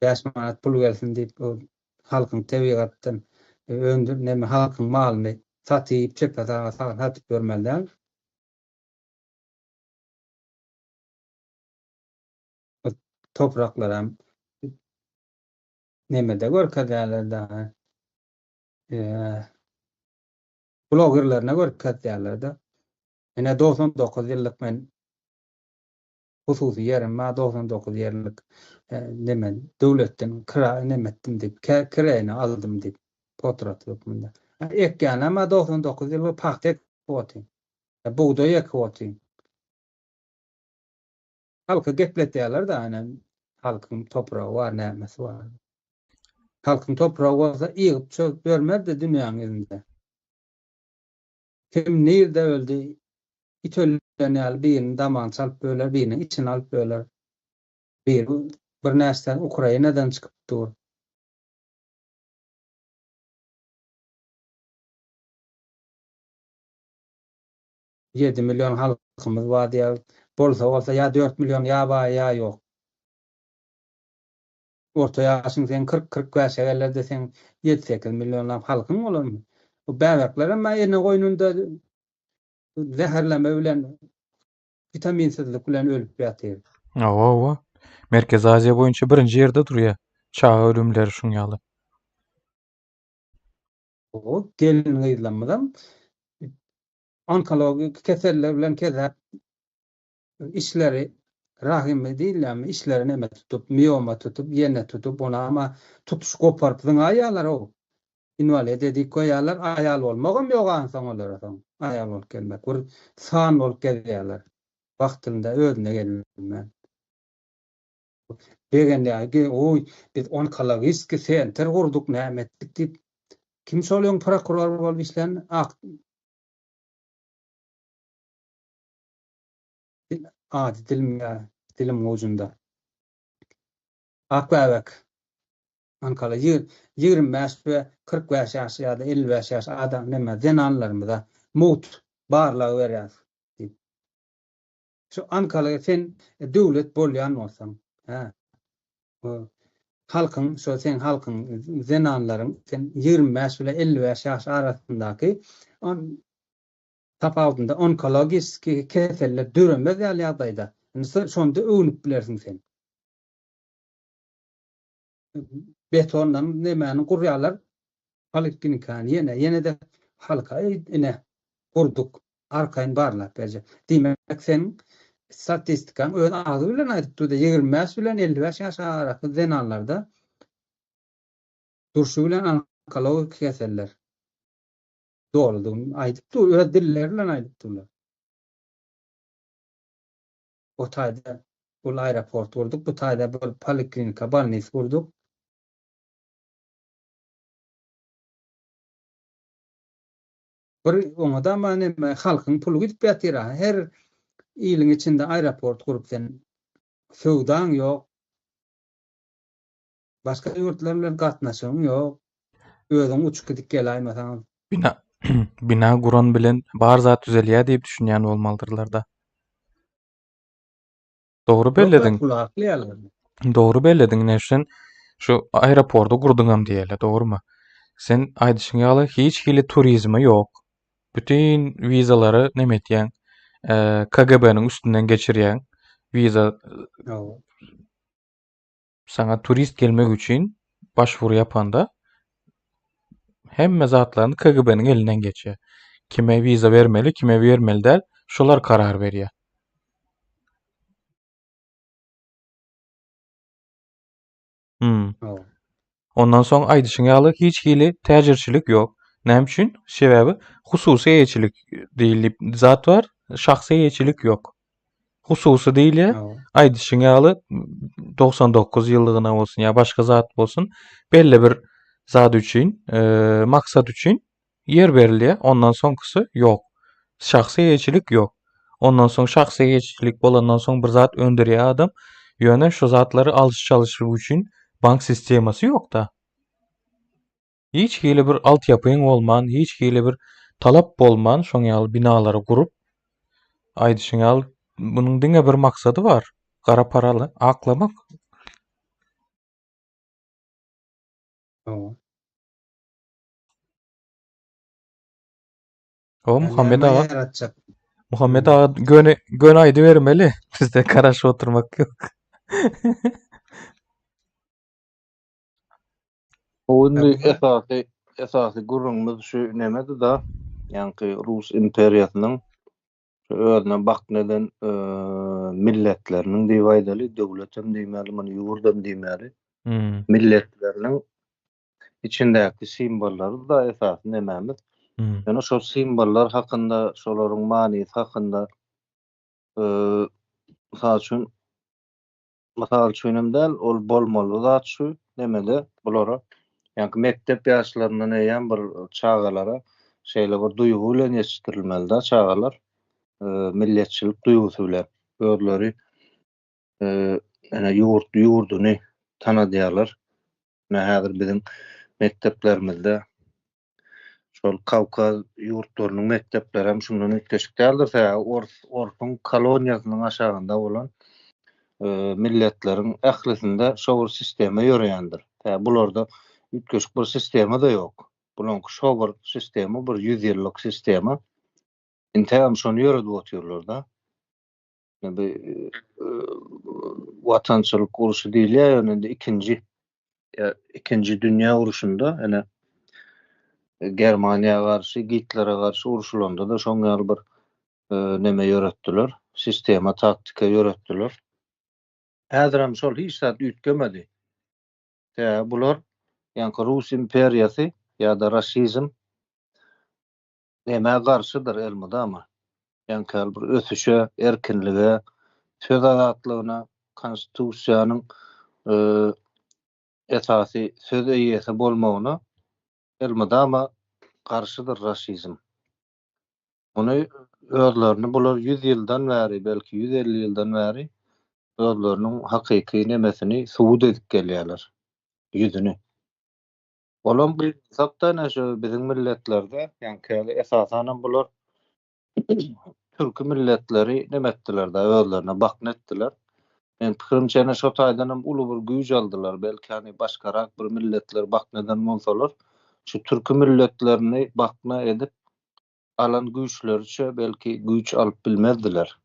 5 manat pul gelsin diýip o halkyň tebigatdan öndür näme halkyň malyny satyp çepe satyp görmeli. Topraklar hem nämede görkezýärler da. Blogerlerine görkezýärler da. Ene 99 ýyllyk men hususy yerim, 99 ýerlik näme döwletden kira nemetdim diýip kiräni aldım diýip potrat ýokmunda. Ekýän ama 99 ýyl paxta ekýän. Buğday ekýän. Halka gepletýärler da aynen halkyň topragy bar, nämesi bar. Halkyň topragy bolsa ýygyp çöp bermezdi dünýäň ýüzünde. Kim nerede öldü? İt öldüren birini daman çalıp böler, birini içine alıp böler. Bir näsden Ukraina'dan çıkıp dur. $7 milyon halkımız var diye bolsa ya 4 milyon ya var ya yok. Orta yaşın sen 40-45 yerlerde sen 7-8 milyonlam halkın olur mu? Bu bäwekler ama ene goýnunda zäherleme bilen vitaminsizlik bilen ölüp ýatyr. Owa. Merkez Aziýa boýunça birinji ýerde durýar. Çağa ölümleri şuňaly. O gelin gyzlanmadan onkologik keseller bilen kezer işleri rahime diýilmi, işleri näme tutup, mioma tutup, ýene tutup, ona ama tutuş goparpyň aýalar o. Invalid edik koýarlar, aýal bolmagam ýogan soňlar soň. Aýal bolup gelmek, bir san bolup gelýärler. Wagtynda özüne gelmän. Degende oy biz onkologik senter gurduk, näme etdik diýip kim şolýan prokuror bolup işlen dilim ucunda. Akbäwek. Ankara 25 ve 45 yaş ya da 55 yaş adam näme zenanlarymyza mut barlagy berýär. Şu Ankara sen döwlet bolýan bolsaň, halkyň şu sen halkyň zenanlaryň sen 25 ile 55 yaş arasyndaky tapawdynda onkologik keseller düremez ýalyagdaýda. Şonda öňüp bilersiň sen. Betondan nämäni gurýarlar, poliklinikany ýene de halka ine gurduk, arkaýyn barlap berje. Diýmek sen statistikaň öz agy bilen aýdyp durdy, 25 bilen 55 ýaş arasy zenanlarda durşy bilen onkologik keseller doğrudan aýdyp durdy, öz diller bilen aýdyp durdy. O taýda bu aeroport gurduk, bu taýda bu poliklinika, balnis gurduk. Bir ona da mani halkyň pulu gidip ýatyr. Her ýylyň içinde aeroport gurup sen sowdaň ýok. Başga ýurtlar bilen gatnaşyň ýok. Özüň uçup gidip gelýärmiň. Bina guran bilen bar zat düzelýär diýip düşünýän bolmalydyrlar da. Dogry belledin. Dogry belledin näşen şu aeroportu gurduňam diýeli, dogrymy? Sen aýdyşyň ýaly hiç hili turizmi ýok. Bütün vizalary näme etýän? KGB'nin üstünden geçirýän viza. Sana turist gelmek üçin başvuru yapanda hemme zatlaryny KGB'nin elinden geçýär. Kime viza vermeli, kime vermeli däl, şolar karar berýär. O. Ondan soň aýdyşyň ýaly hiç hili täjirçilik ýok. Näme üçin? Sebäbi hususy eýçilik diýilip zat bar, şahsy eýçilik ýok. Hususy diýilýär. O. Aýdyşyň ýaly 99 ýyllygyna bolsun ýa başga zat bolsun, belli bir zat üçin, maksat üçin yer berilýär. Ondan soňkysy ýok. Şahsy eýçilik ýok. Ondan soň şahsy eýçilik bolandan soň bir zat öndürýär adam, ýöne şu zatlary alyş çalyşy üçin bank sistemasy ýok da. Hiç hili bir altyapyň bolman, hiç hili bir talap bolman, şoň ýaly binalary gurup aýdyşyň ýaly bunyň diňe bir maksady bar. Gara paraly aklamak. O. O Muhammed ağa, yaratjak. Muhammed ağa göne aýdy bermeli. Bizde karaşyp oturmak ýok. O indi Tabii. esasy gurrunmyz şu nemedi da, ýani Rus imperiýasynyň özüne bakneden milletleriniň diýip aýdaly, döwletem diýmeli, muny ýurdam diýmeli. Milletleriniň içindäki simbollary da esasy nememiz. Ýani şo simbollar hakynda, şolaryň manyny hakynda mysal üçin däl, ol bolmaly zat şu nemede bulara, ýani mektep ýaşlaryndan eýen bir çagalara şeýle bir duýgu bilen ýetişdirilmeli da çagalar. Milletçilik duýgusy bilen özleri ýurduny tanadýarlar. Häzir biziň mekteplerimizde şol Kawkaz ýurtlarynyň mektepleri hem şundan ötkeşik däldir. Orpun koloniýasynyň aşagynda bolan milletleriň ählisinde şo bir sistema ýöreýändir. Bularda ötkeşik bir sistema da ýok. Bulanky şo bir sistema, bir 100 ýyllyk sistema. Integram şonu ýöredip oturýarlar da. Watançylyk uruşy diýilýär, ýöne ikinji dünýä uruşunda ene Germaniýaga garşy, Hitler'e garşy uruşulanda da şoň ýaly bir neme ýöretdiler, sistema, taktika ýöretdiler. Häzir hem şol hiç zat üýtgemedi. Bular ýani Rus imperiýasy ýa-da rasizm näme garşydyr elmydama. Ýani bir ösüşe, erkinlige, söz azatlygyna, konstitusiýanyň esasy söz eýesi bolmagyna elmydama garşydyr rasizm. Muny özlerini bular 100 ýyldan bäri, belki 150 ýyldan bäri özleriniň hakyky nemesini subut edip gelýärler. Ýüzüni. Olam bir saptana şu biziň milletlerde, ýani esasanem bular türkü milletleri nemetdiler da özlerine baknetdiler. Men pikirimçe şo taýdanam uly bir güýç aldylar. Belki başgarak bir milletler bakneden bolsalar, şu türkü milletlerini bakna edip alan güýçlerçe belki güýç alyp bilmezdiler.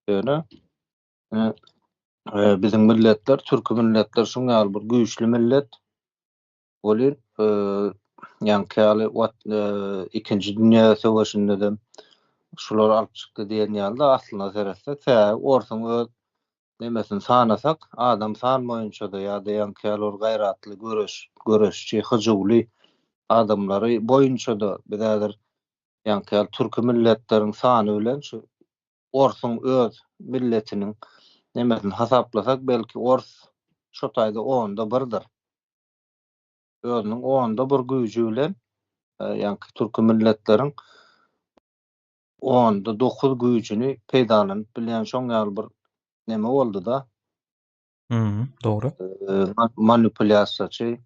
Ýöne biziň milletler, türkü milletler şoň ýaly bir güýçli millet. Bolýar, ýani ikinji dünýä söwüşinde de şular alyp çykdy diýen ýalda aslyna seretsek, orsun öz nemesin sanasak, adam sanmaýynça da ýa-da ýani gaýratly, göreşçi, hyjywly adamlary boýunça da biräder ýani türkü milletleriň sany bilen şu orsun öz milletiniň nemesini hasaplasak, belki ors şo taýda 10-da 1dir. Özüniň 10-da 1 güýji bilen ýani türkü milletleriň 10-da 9 güýjini peýdalanyp bilen şoň ýaly bir neme boldy da. Dogry. Manipulasiýaçy,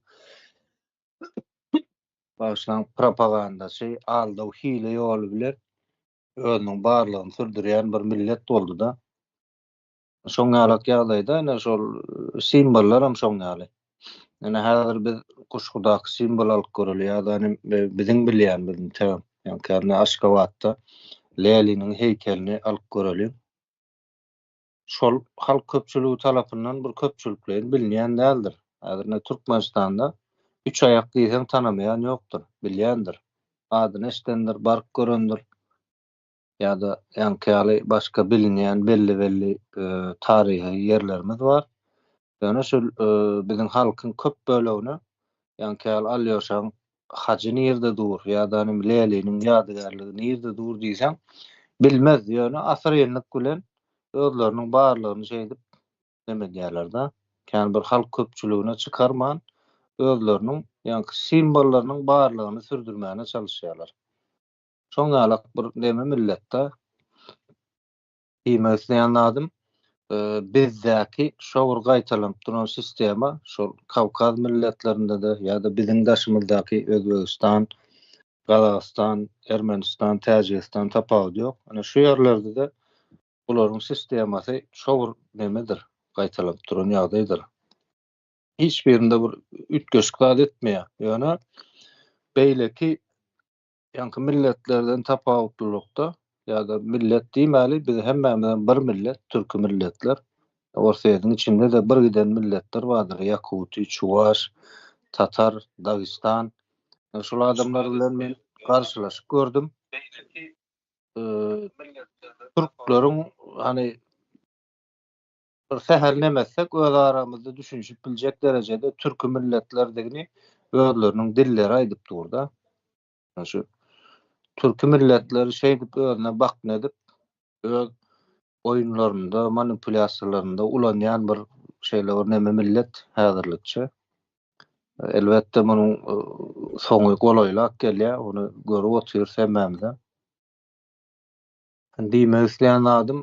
başlan propagandaçy, aldaw, hile ýoly bilen özüniň barlygyny sürdürýän bir millet boldy da. Şoň ýaly ene şol simbollar hem şoň ýaly. Ene häzir biz Kuşgudaky simbol alyp görelýär da biziň bilýän täm. Ýani Aşgabatda Leniniň heykelini alyp görelýär. Şol halk köpçüligi tarapyndan bir köpçülik bilen bilýän däldir. Häzir Türkmenistanda 3 ayak giýsem tanamaýan ýokdur, bilýändir. adyny eşdendir, bark görendir. Ýa-da ýanky başga bilinýän belli taryhy ýerlerimiz bar. Ýöne şol biziň halkyň köp bölegini ýanky alýoşaň hajy nirde dur ýa-da leliniň ýadygarlygy nirde dur diýsen bilmez. Ýöne asar ýyllyk bilen özleriniň barlygyny şeýdip neme diýerler-de. Kän bir halk köpçüligine çykarman özleriniň ýanky simbollarynyň barlygyny sürdürmäne çalışýarlar. Şoňalak bir neme milletde ýanladım. Bizdäki şowur gaýtalanıp duran sistema şol Kawkaz milletlerinde de ýa-da biziň daşymyzdaky Özbegistan, Gazakystan, Ermenistan, Täjikistan tapawut ýok. Ana şu ýerlerde de bularyň sistemasy şowur nemedir? Gaýtalanıp duran ýagdaýdyr. Hiç birinde bir ütgeşik zat etmeýär. Ýöne beýleki ýanky milletlerden tapawutlulukda ýa-da millet diýmäli biz hemmämizden bir millet, türkü milletler. Orsaýyň içinde de bir giden milletler bardyr. Yakuty, Çuwaş, Tatar, Dagistan. Şol adamlar bilen men garşylaşyp gördüm. Türkleriň hani bir sähel nemesek öz aramyzda düşünşip biljek derejede türkü milletlerdigini özleriniň dilleri aýdyp durda. Şu türkü milletleri şeýdip özüne bakn edip öz oýunlarynda, manipulasiýalaryna ulanýan bir şeýle neme millet häzirlikçe. Elbetde munyň soňy golaýlap gelýär, onu görüp oturýar hemmämizde. Diýmek isleýän adym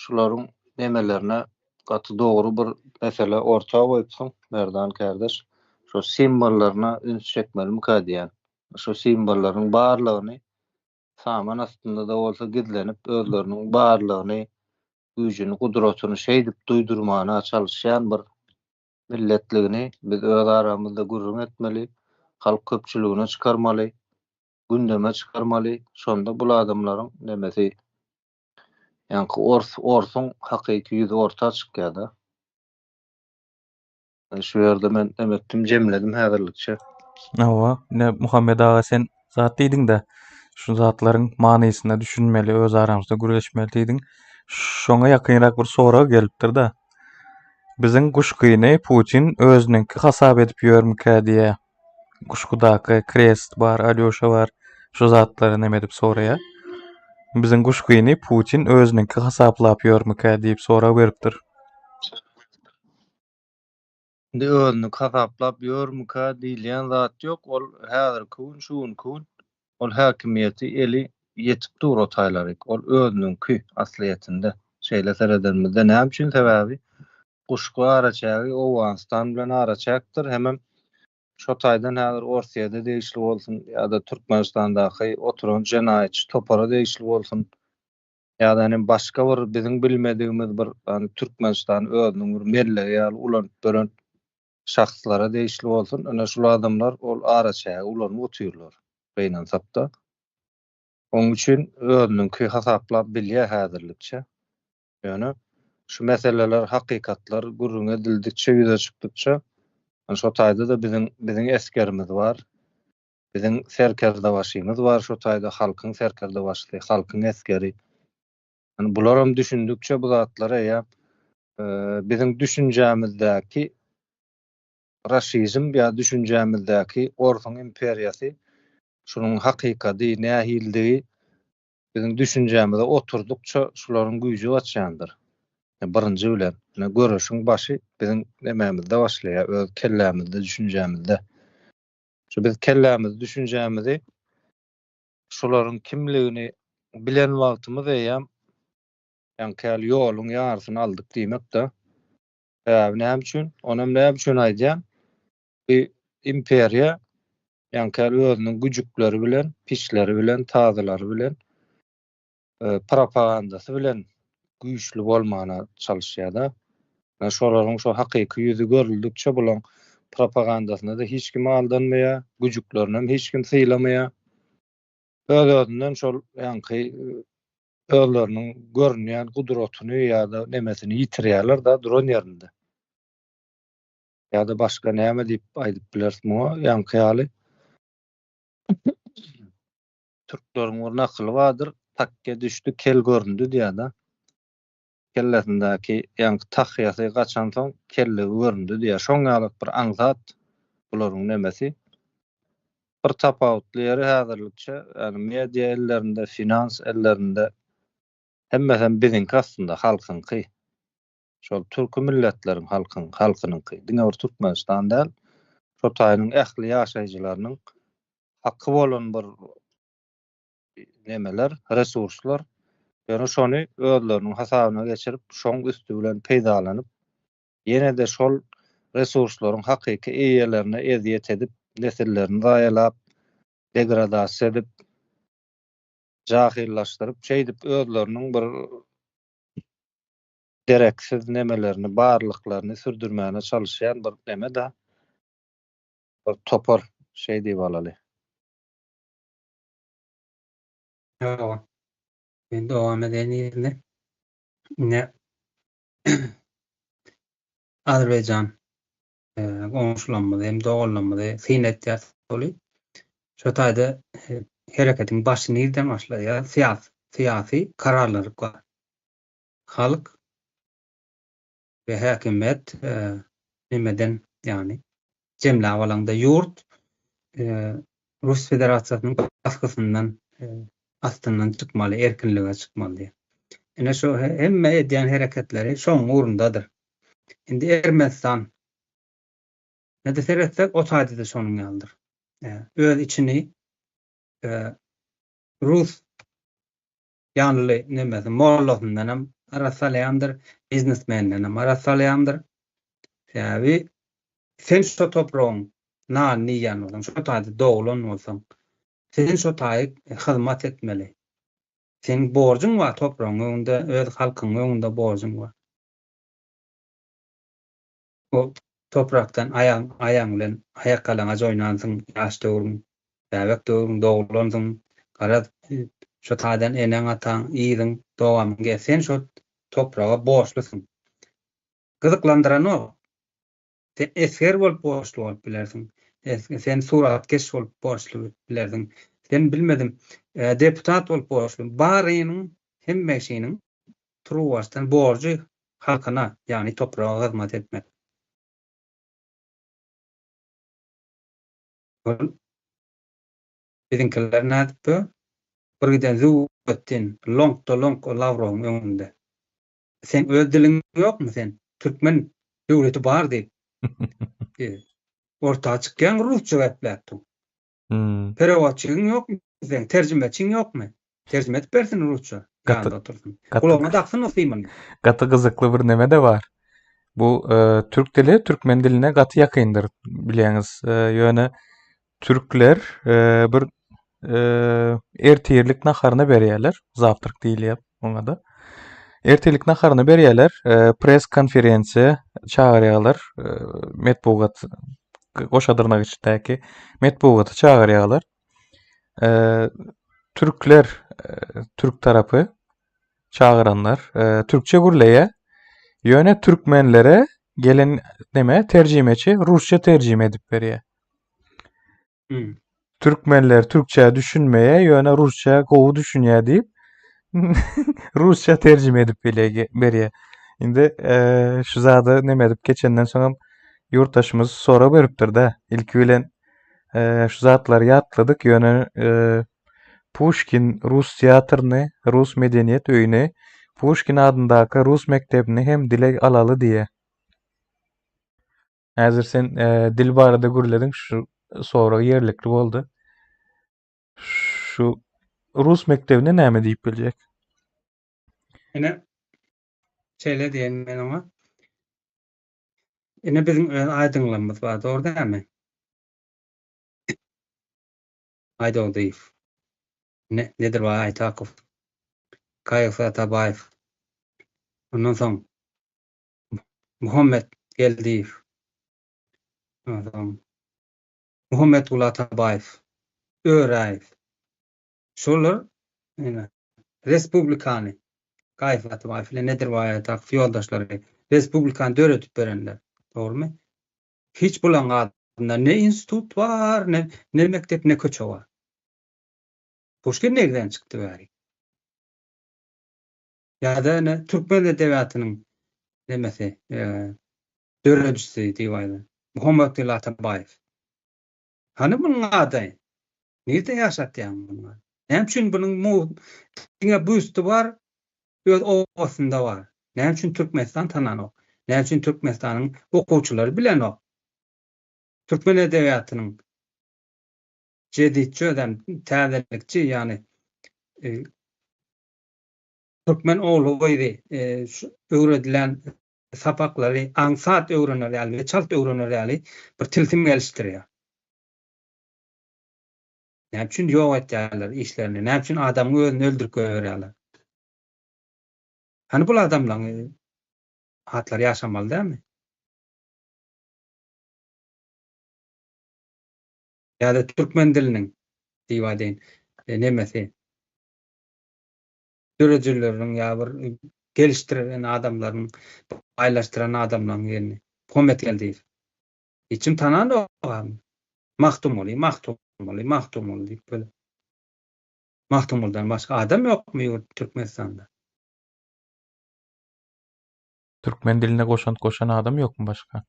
şularyň nemelerine gaty dogry bir mesele ortaga goýupsyň, Merdan kardeş. Şu simbollaryna üns çekmelim diýen. Şu simbollaryň barlygyny saman astynda da bolsa gizlenip özleriniň barlygyny, güýjüni, gudratyny şeýdip duýdurmana çalışýan bir milletligini biz öz aramyzda gurrun etmeli, halk köpçüligine çykarmaly, gündeme çykarmaly. Şonda bu adamlaryň nemesi ýanky orsuň hakyky ýüzi ortaga çykýar-da. Şu ýerde men demetdim, jemledim häzirlikçe. Awa, ne Muhammed aga sen zat diýdiň-de şu zatlaryň manysyna düşünmeli, öz aramyzda güreşmeli diýdiň. Şoňa ýakynrak bir soraga gelipdir-de. Biziň guşgyny Putin özüniňki hasap edip ýörmükä diýe. Guşgudaky Krest bar, Alýoşa bar, şu zatlary neme dip soraýar. Biziň guşgyny Putin özüniňki hasaplap ýörmükä diýip sorag beripdir. Özüni hasaplap ýörmükä diýilýän zat ýok. Ol häzirki gün şuň gün ol häkimiýeti eli ýetip dur otaýlary. Ol özüniňki asliýetinde şeýle seredenmizde näme üçin sebäbi? Guşgu araçagy Owganistan bilen araçakdyr. Hemem şo taýdan häzir Orsiýada değişlik bolsun ýa-da Türkmenistandaky oturan jenaýatçy topara değişlik bolsun. Ýa-da başga bir biziň bilmediğimiz bir Türkmenistan özüniň bir merleri ýa ulanyp bölen şahslara değişlik bolsun. Ana şol adamlar ol araçagy ulanyp oturýarlar beýnen sapda. Onuň üçin özüniňki hasaplap bilýär häzirlikçe. Ýöne şu meseleler, hakykatlar gurrun edildikçe, ýüze çykdykça şo taýda da biziň eskerimiz bar. Biziň serkerdebaşymyz bar. Şo taýda halkyň serkerdebaşy, halkyň eskeri. Bular düşündükçe bu zatlara ýa biziň düşünjämizdäki raşizm ýa düşünjämizdäki Orsun imperiýasy şunun hakykaty, nähildigi biziň düşünjämizde oturdukça şularyň güýji açýandyr. Birinji bilen görüşüň başy biziň nememizde başlaýar, öz kellämizde, düşünjämizde. Şu biz kellämiz, düşünjämizi şularyň kimligini bilen wagtymyz eýem ýanky ýoluň ýarsyny aldyk diýmekde. Näme üçin? Onam näme üçin aýdýan? Bir imperiýa ýanky özüniň güjükleri bilen, piçleri bilen, tazalary bilen, propagandasy bilen güýçli bolmana çalışýar-da. Şolaryň şo hakyky ýüzi görüldükçe bulan propagandasyna da hiç kim aldanmaýar, güjüklerine hiç kim syýlamaýar. Özünden şol ýanky özleriniň görünýän gudratyny ýa-da nemesini ýitirýärler da duran ýerinde. Ýa-da başga näme diýip aýdyp bilersiň, ýanky ýaly Türkleriň bir nakyly bardyr. Takke düşdü, kel göründü diýär-de. Kellesindäki ýa-ni tahyýasy gaçan soň kelle göründü diýär. Şoňalyk bir aňzat bularyň nemesi. Bir tapawutly ýeri häzirlikçe, ýani media ellerinde, finans ellerinde hemmesem biziňki aslında halkynky. Şol türk milletleriň halkynyňky. Diňe bir Türkmenistan däl. Şo taýynyň ähli ýaşaýjylarynyň hakkı bolan bir nemeler, resurslar. Yani şonu özleriniň hasabyna geçirip, şoň üstü bilen peýdalanyp, ýene-de şol resurslaryň hakyky eýelerine eziýet edip, nesillerini zaýalap, degradasiýa edip, jahillaşdyryp, şeýdip özleriniň bir gereksiz nemelerini, barlyklaryny sürdürmäne çalışýan bir neme da, bir topar şey diýip alaly. Ýa. Ben dowam eden ýerinde ne Azerbaýjan goňşulanmady hem doganlanmady synet ýaly. Şo taýda hereketiň başy nerden başlady? Ýa syýasy kararlar bar. Halk ve häkimet nimeden ýani jemle awalanda ýurt Rus Federasiýasynyň baskysyndan astyndan çykmaly, erkinlige çykmaly. Ene şo hemme edýän hereketleri şoň urundadyr. Indi Ermenistan ne de seretsek o taýda da şonuň ýaldyr. Öz içini Rus ýanly nemesi Mollow'dan hem arasalyandyr, biznesmenden hem arasalyandyr. Ýa-ni sen şo topragyň niýan bolan, şo taýda doglan bolsaň, sen şo taýy hyzmat etmeli. Senin borcun var toprağın önünde, öz halkın önünde borcun var. O topraktan ayağın bilen ayakkalaňa joýnansın, ýaş döwrüň, bäbek döwrüň dogulansın, gara şo taýdan enen ataň, ýygyň dowamyň gelsen şo topraga borçlusun. Gyzyklandyran o. Sen esker bolup borçlu bolup bilersiň. Sen suratkeş bolup borçlu bilersiň. Sen bilmedim, deputat bolup borçlu. Barynyň hemme şeýiniň turwastan borçy halkyna, ýani topraga hyzmat etmek. Biziňkiler nädip? Bir giden zuwettin, long Lavrowyň öňünde. Sen öz diliň ýokmy sen? Türkmen döwleti bar diýip. Ortağa çykýan Rusça gepläpdiň. Perewadçylygyň ýokmy? Sen terjimeçiň ýokmy? Terjime edip bersin Rusça. Ýanda otursun. Kulağına taksın okuyman. Gaty gyzykly bir neme de bar. Bu Türk dili Türkmen diline gaty ýakyndyr bilýäňiz. Ýöne Türkler bir ertirlik naharyny berýärler. Zawtryk diýilýär oňa da. Ertirlik naharyny berýärler. Press konferensiýa çağırýarlar. Metbugat goşadyrnak içindäki metbugaty çağırýarlar. Türkler, Türk tarapy çağıranlar Türkçe gürleýär. Ýöne türkmenlere gelen neme terjimeçi Rusça terjime edip berýär. Türkmenler Türkçe düşünmeýär, ýöne Rusça gowy düşünýär diýip Rusça terjime edip berýär. Indi şu zada neme edip geçenden soňra ýurtdaşymyz sora beripdir-de. Ilki bilen şu zatlar ýatladyk, ýöne Pushkin Rus teatryny, Rus medeniýet öýüni, Pushkin adyndaky Rus mektebini hem dile alaly diýe. Häzir sen dil barada gürlediň, şu sonra ýerlikli boldy. Şu Rus mektebine näme diýip biljek? Ene şeýle diýen men oňa. Ene biziň aýdyňlamyz bar, dogry dämi? Aýdoýdyf. Nedir var Aytakov? Kayıf Atabayev. Ondan soň Muhammed Geldiýew. Muhammed Ulu Atabayev. Öraýew. Şolar Respublikany Kayıf Atabayew ile nedir var Aytakov ýoldaşlary Respublikany döretip berenler. Dogrymy? Hiç bulan adında ne institut var, ne mektep, ne köçe var. Pushkin nereden çıktı bari? Ya da ne Türkmen edebiyatynyň demesi, döredisi diýýärler. Muhammed Ali Atabayev. Hani bunun aday? Nerede yaşatýan bunu? Näme üçin bunyň diňe büstü bar, öz owasynda bar. Näme üçin Türkmenistan tananok? Näme üçin Türkmenistanyň okuwçylary bilenok? Türkmen edebiyatynyň jedidçi ödem täzelikçi ýani Türkmen oğlu goýdy. Öwredilen sapaklary ansat öwrenýär we çalt öwrenýär bir tilsim gelişdirýär. Näme üçin ýok etýärler işlerini? Näme üçin adamyň özüni öldürüp goýarlar? Hani bu adamlaryň hatlary ýaşamaly dälmi? Ýa-da türkmen diliniň diýýärdiň nemesi dörejeleriň ýa bir geliştiren adamlaryň aýlaşdyran adamlaryň ýerine hömet geldi. Hiçim tananok. Mahtumly diýip böyle. Mahtumuldan başga adam ýokmy Türkmenistanda? Türkmen diline goşan adam ýokmy başga?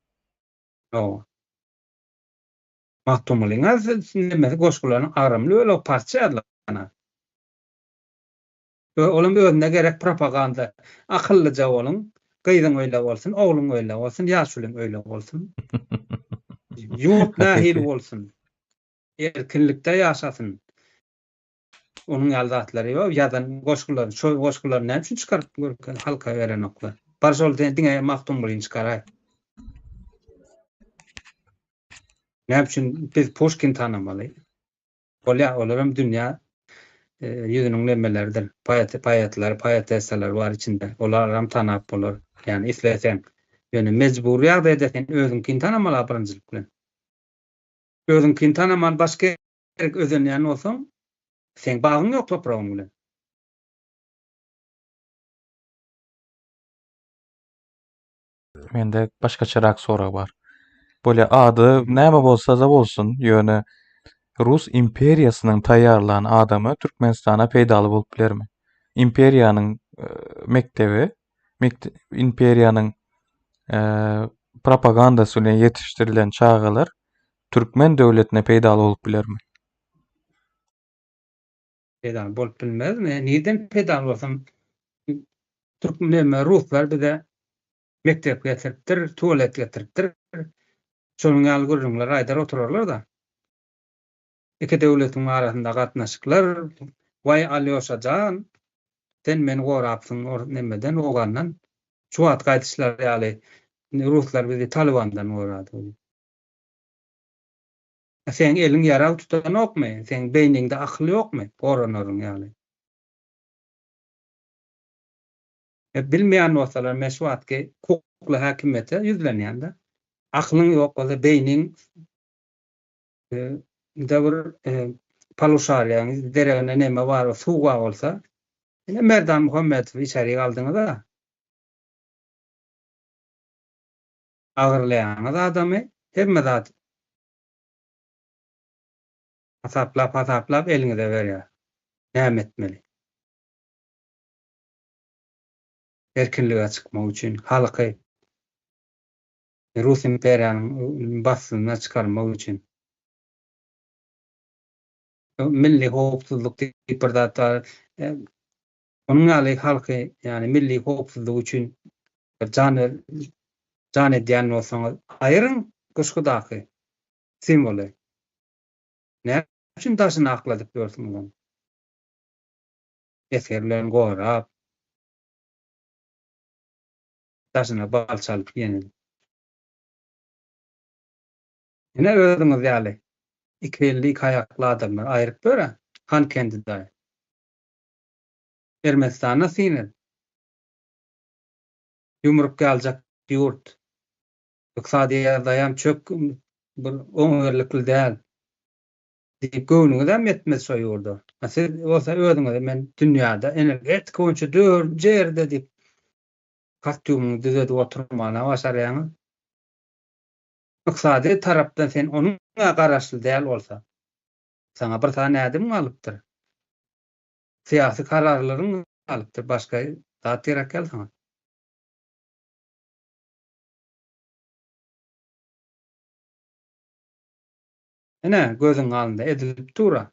O. Mahtumlyň neme goşgularyň aramly öle parça adlanar. Olam özüne gerek propaganda, akyllyca bolun, gyzyň öýle bolsun, ogluň öýle bolsun, ýaşulyň öýle bolsun. Ýurt nähil bolsun. Erkinlikde ýaşasyn. Onuň ýaldatlary ýok, ýadan goşgular, şo goşgular näme üçin çykaryp halka berenoklar? Barjol diňe mahtum bolyn çykaray. Näme üçin biz Pushkin tanamaly? Olaram dünýä ýüzüniň nemeleridir. Poetler bar içinde. Olaram tanap bolar. Yani isleseň, ýöne mejbur ýagdaýda edesen özüňkini tanamaly barynjylyk bilen. Özüňkini tanaman başga özüň ýany bolsaň, sen bagyň ýok topragyň bilen. Mende başgaçarak sorak bar. Böyle ady näme bolsa-da bolsun, ýöne Rus imperiýasynyň taýýarlanan adamy Türkmenistana peýdaly bolup bilermi? Imperiýanyň mektebi, imperiýanyň propagandasy bilen ýetişdirilen çağalar Türkmen döwletine peýdaly bolup bilermi? Peýdaly bolup bilmezmi? Niden peýdaly bolsam Türkmen Ruslar bize mektep getiripdir, tuvalet getiripdir. Şonuň algorithmlary aýdar oturarlar da. İki döwletiň arasynda gatnaşyklar, "Vay Alyoşajan, sen meni gorapsyň, nemeden ogandan çuwat gaýdyşlar ýaly Ruslar bizi Talibandan gorady." Sen eliň ýara tutanokmy? Sen beýninde akly ýokmy? Goranaryň ýaly. Bilmeýän bolsalar meşruatky hukukly hakimiyete ýüzlenýär-de. Aklyň ýok bolsa beýniň bir paluşaryan deregine neme bar, suwa bolsa, ene Merdan Muhammedow içeri galdyňyz-da. Agyrlaýan adamy hemme zat asaplap eliňize berýär. Näme etmeli? Erkinlige çykmak üçin halky Rus imperiýanyň basyna çykarmak üçin milli howpsuzlyk diýip bir zat bar. Onuň ýaly halky, ýani milli howpsuzlyk üçin jan edýän bolsaňyz, aýryň guşgudaky simboly. Näme üçin daşyny akladyp ýörsiňiz? Eskerlen gorap, daşyna bal çalyp ýenil. Ene özüňiz ýaly iki elli ayaklı adamlar ayrıp böyle han kendi dair. Ermenistan'a sinir. Yumruk gelecek yurt. İktisadiye dayan çök bir ömürlükli değil. Deyip göğününe de metmez soyurdu. Siz olsa ödünüze men dünyada energetik oyuncu dör cerde deyip kastyumunu düzedi oturmana başarayanı. İktisadi taraftan sen onun garaşlı değil olsa sana bir tane edim alıptır. siyasi kararlaryň alypdyr. Başga zat gerek geldi. Ene gözüň alynda edilip dura.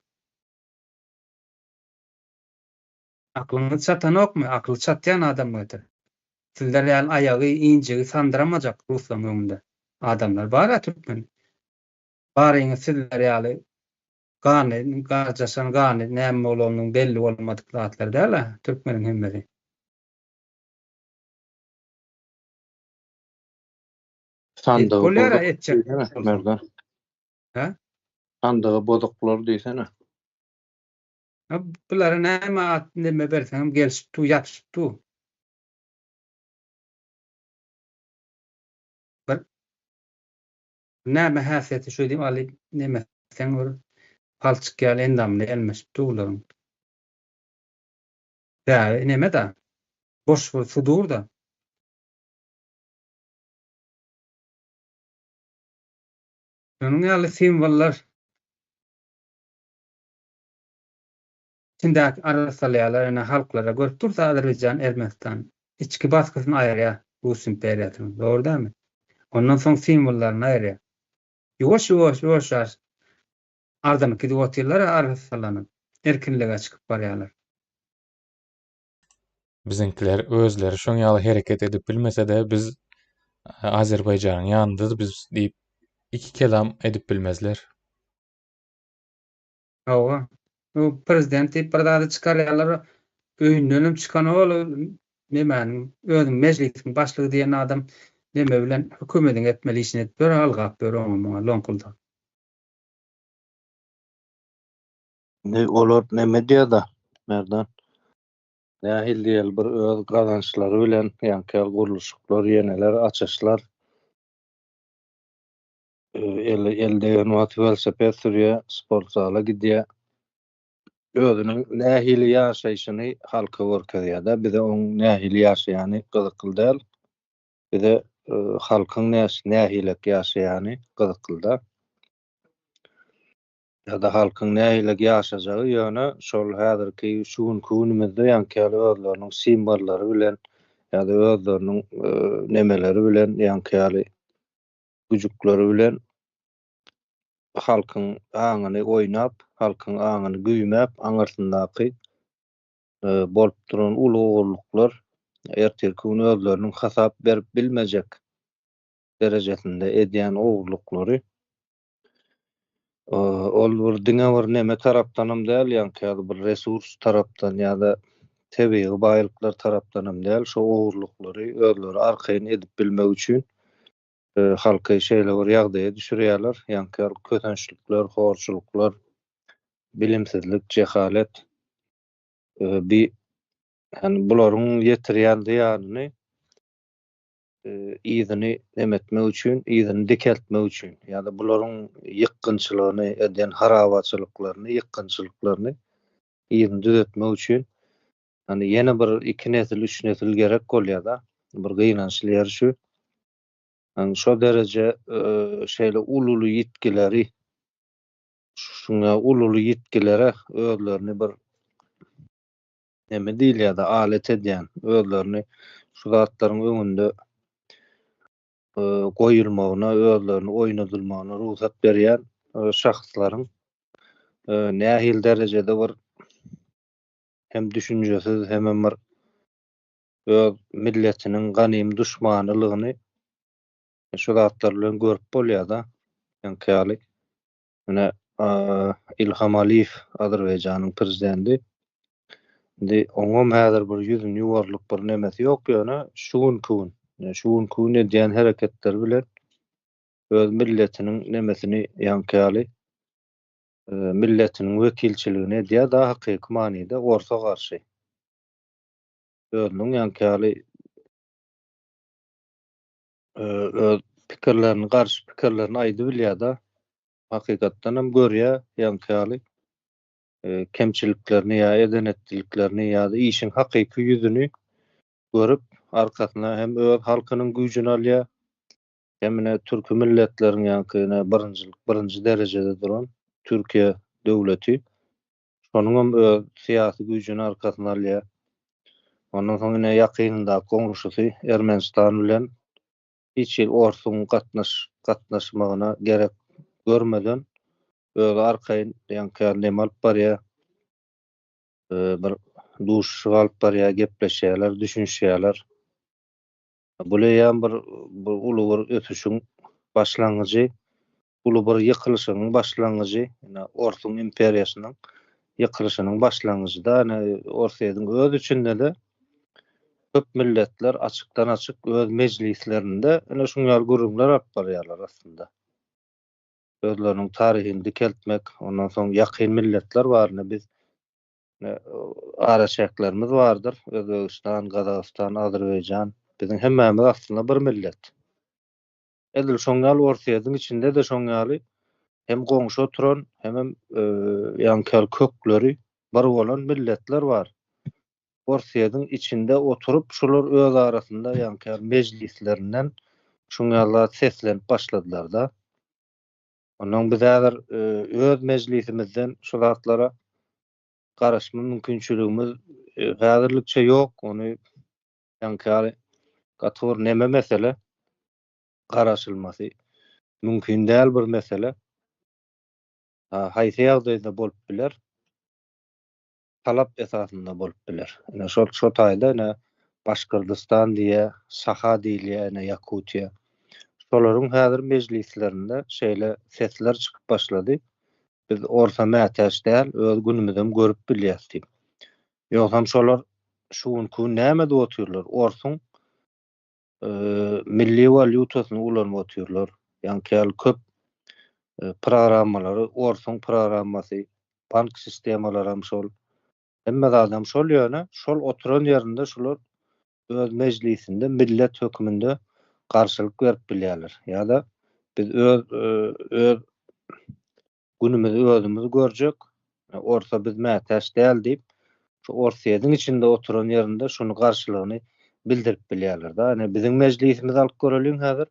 Aklyny çatanokmy? Akly çatýan adam öýdür. Sizler ýaly aýagy, injigi sandyramajak Ruslan öňünde. Adamlar bar Türkmen. Baryňy sizler ýaly gany, garjaşan gany näme bolanyň belli bolmadyk zatlar däl, Türkmeniň hemmesi. Sandygy Kolera bozuk etjek. diýsene, Merdan. Ha? Sandygy bozuklar diýsene. Bulara näme at näme berseň gelişipdi, ýatyşypdy. Bir näme häsiýeti şu diýip alyp näme sen bir palçyk ýaly endamly elmeşipdi olaryň. Ya näme da? Boş sudur da. Şonuň ýaly simbollar Çindak arasalyalar ene halklara görüp dursa Azerbaycan, Ermenistan içki baskısyny aýarýar Rus imperiýasyny. Dogry dämi? Ondan soň simbollaryny aýarýar. Ýoş ardanyky diýotlar arasalanyp erkinlige çykyp barýarlar. Biziňkiler özleri şoň ýaly hereket edip bilmese-de biz Azerbaýjanyň ýanynda biz diýip iki kelam edip bilmezler. Hawa. O prezidenti birdaly çykarýarlar öýünden çykan ol nämäniň özüň meclisiň başlygy diýen adam näme bilen hökümetiň etmeli işini etber algap berýär lonkulda. Ne olar näme diýär da Merdan? Nähil diýel bir öz gazançlary bilen ýa-ni guruluşlar, ýeneler, açyşlar elde ýönet velosiped sürýär, sport zala gidýär. Özüniň nähili ýaşaýyşyny halka görkezýär da, bize oň nähili ýaşaýany gyzykdyl. Bize halkyň nähilek ýaşaýany gyzykdyl. Ya da halkyň nähilek ýaşajagy ýöne şol häzirki şuň kunumyzda ýa-ni özleriniň simbollary bilen ýa-da özleriniň nemeleri bilen ýa-ni güjükleri bilen halkyň aňyny oýnap, halkyň aňyny güýmäp, aňarsyndaky bolup duran ulu ogurluklar erteki gün özleriniň hasap berip bilmejek derejesinde edýän ogurluklary ol bir diňe bir näme tarapdanam däl, ýa-ni bir resurs tarapdan ýa-da tebii baýlyklar tarapdanam däl, şo ogurluklary özleri arkaýyn edip bilmek üçin halka şeýle bir ýagdaýa düşürýärler, ýa-ni kötençlikler, horçuluklar, bilimsizlik, cehalet yani bularyň ýetirýän diýanyny ýygyny emetmek üçin, ýygyny dikeltmek üçin ýa-da bularyň ýykgynçylygyny edýän harabaçylyklaryny, ýykgynçylyklaryny ýygyny düzeltmek üçin hani ýene bir 2 nesil, 3 nesil gerek bolýar da, bir gynançlyar şu. Yani şo derece şeýle ululu ýetkileri şuňa ululu ýetkilere özlerini bir näme diýilýär da alet edýän, özlerini şu zatlaryň öňünde goýulmagyna, özlerini oýnadylmagyna ruhsat berýän şahslaryň nähil derejede bir hem düşünjesiz hem bir öz milletiniň ganym duşmanylygyny şu zatlar bilen görüp bolýar da. Ýa-ni mene İlham Aliýew Azerbaýjanyň prezidenti. Indi oňam häzir bir ýüzüň ýuwarlyk bir nemesi ýok ýöne şuň kun edýän hereketler bilen öz milletiniň nemesini ýa-ni milletiniň wekilçiligini edýär da hakyky manyda gorsa garşy. Özüniň ýa-ni öz pikirlerini, garşy pikirlerini aýdy bilýär da hakykatdan hem görýär, ýa-ni kemçiliklerini ýa edenetliklerini ýa-da işin hakyky ýüzüni görüp arkasyna hem öz halkynyň güýjüni alýar, hem türk milletleriň ýa-ni birinji derejede duran Türkiýe döwleti Şonuň syýasy güýjüni arkasynda alýar. Ondan soň ine ýakynynda goňşusy Ermenistan bilen hiç ýyl orsuň gatnaşmagyna gerek görmeden öňe arkaýyn ýanky neme alyp barýar. Bir duş alyp barýar, gepleşýärler, düşünýärler. Bular bir uly bir ötüşüň başlangyjy, uly bir ýykylşynyň başlangyjy, ýa Orsun imperiýasynyň ýykylşynyň başlangyjy-da, Orsuýadyň öz içinde de köp milletler açykdan açyk öz mejlislerinde şuňal gurumlar alyp barýarlar aslında. Özleriniň taryhyny dikeltmek, ondan soň ýakyn milletler bar. Biz araşyklarymyz bardyr. Özbegistan, Gazagystan, Azerbaýjan, biziň hemmämiz aslında bir millet. Edil şoňal Orsuýadyň içinde de şoňaly hem goňşy oturan hem ýanky kökleri bir bolan milletler bar. Orsuýadyň içinde oturup şolar öz arasynda ýanky mejlislerinden şoňalar seslenip başladylar da. Onuň biz häzir öz mejlisimizden şu zatlara garaşma mümkinçiligimiz häzirlikçe ýok. Ony ýanky gator neme mesele garaşylmasy mümkin däl bir mesele. Haýsy ýagdaýda bolup biler? Talap esasında bolup biler. Şol taýda Başkırdystan diýe, Saha diýilýär, Yakutiýa. Şolaryň häzir mejlislerinde şeýle sesler çykyp başlady. Biz orta mätäç däl, öz günümizden görüp bilýäris. Ýogsam şolar şuňky näme diýip oturýarlar? Orsun milli walyutasyny ulanıp oturýarlar. Ýanky köp programmalary, Orsun programmasy, bank sistemalary hem şol. Hemme adam şol ýöne, şol oturan ýerinde şolar öz mejlisinde, millet hökümünde garşylyk berip bilýärler. Ýa-da biz öz günümüzi özümüz görjek. Orsa biz mätäç däl diýip, şu Orsuýadyň içinde oturan ýerinde şunu garşylygyny bildirip bilýärler da. Biziň mejlisimiz alyp göreliň häzir.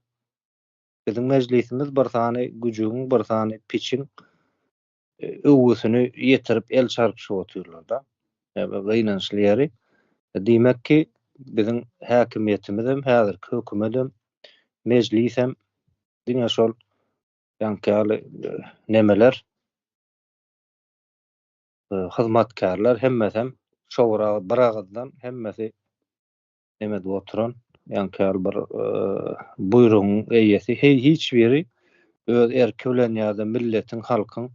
Biziň mejlisimiz bir sany güjüň, bir sany piçiň öwgüsini ýetirip el çarpyşyp oturýarlar da. Gynançly ýeri. Diýmek ki, biziň häkimiýetimiz hem häzirki hökümet hem mejlis hem diňe şol ýanky nemeler hyzmatkarlar hemmesem şowra bir agazdan hemmesi neme diýip oturan ýanky bir buýrugyň eýesi hiç biri öz erki bilen ýa-da milletiň, halkyň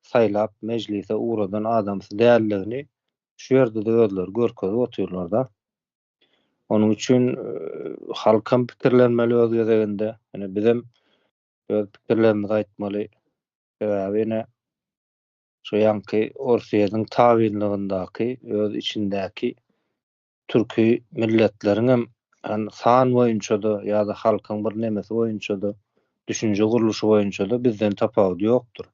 saýlap mejlise uradan adamsy däldigini şu ýerde de özleri görkezip oturýarlar da. Onuň üçin halkam pikirlenmeli öz gezeginde. Bizim öz pikirlerimizi aýtmaly. Sebäbi şu ýanky Orsuýadyň tabinligyndaky öz içindäki türki milletleriň hem san boýunça da ýa-da halkyň bir nemesi boýunça da düşünje guruluşy boýunça da bizden tapawudy ýokdur.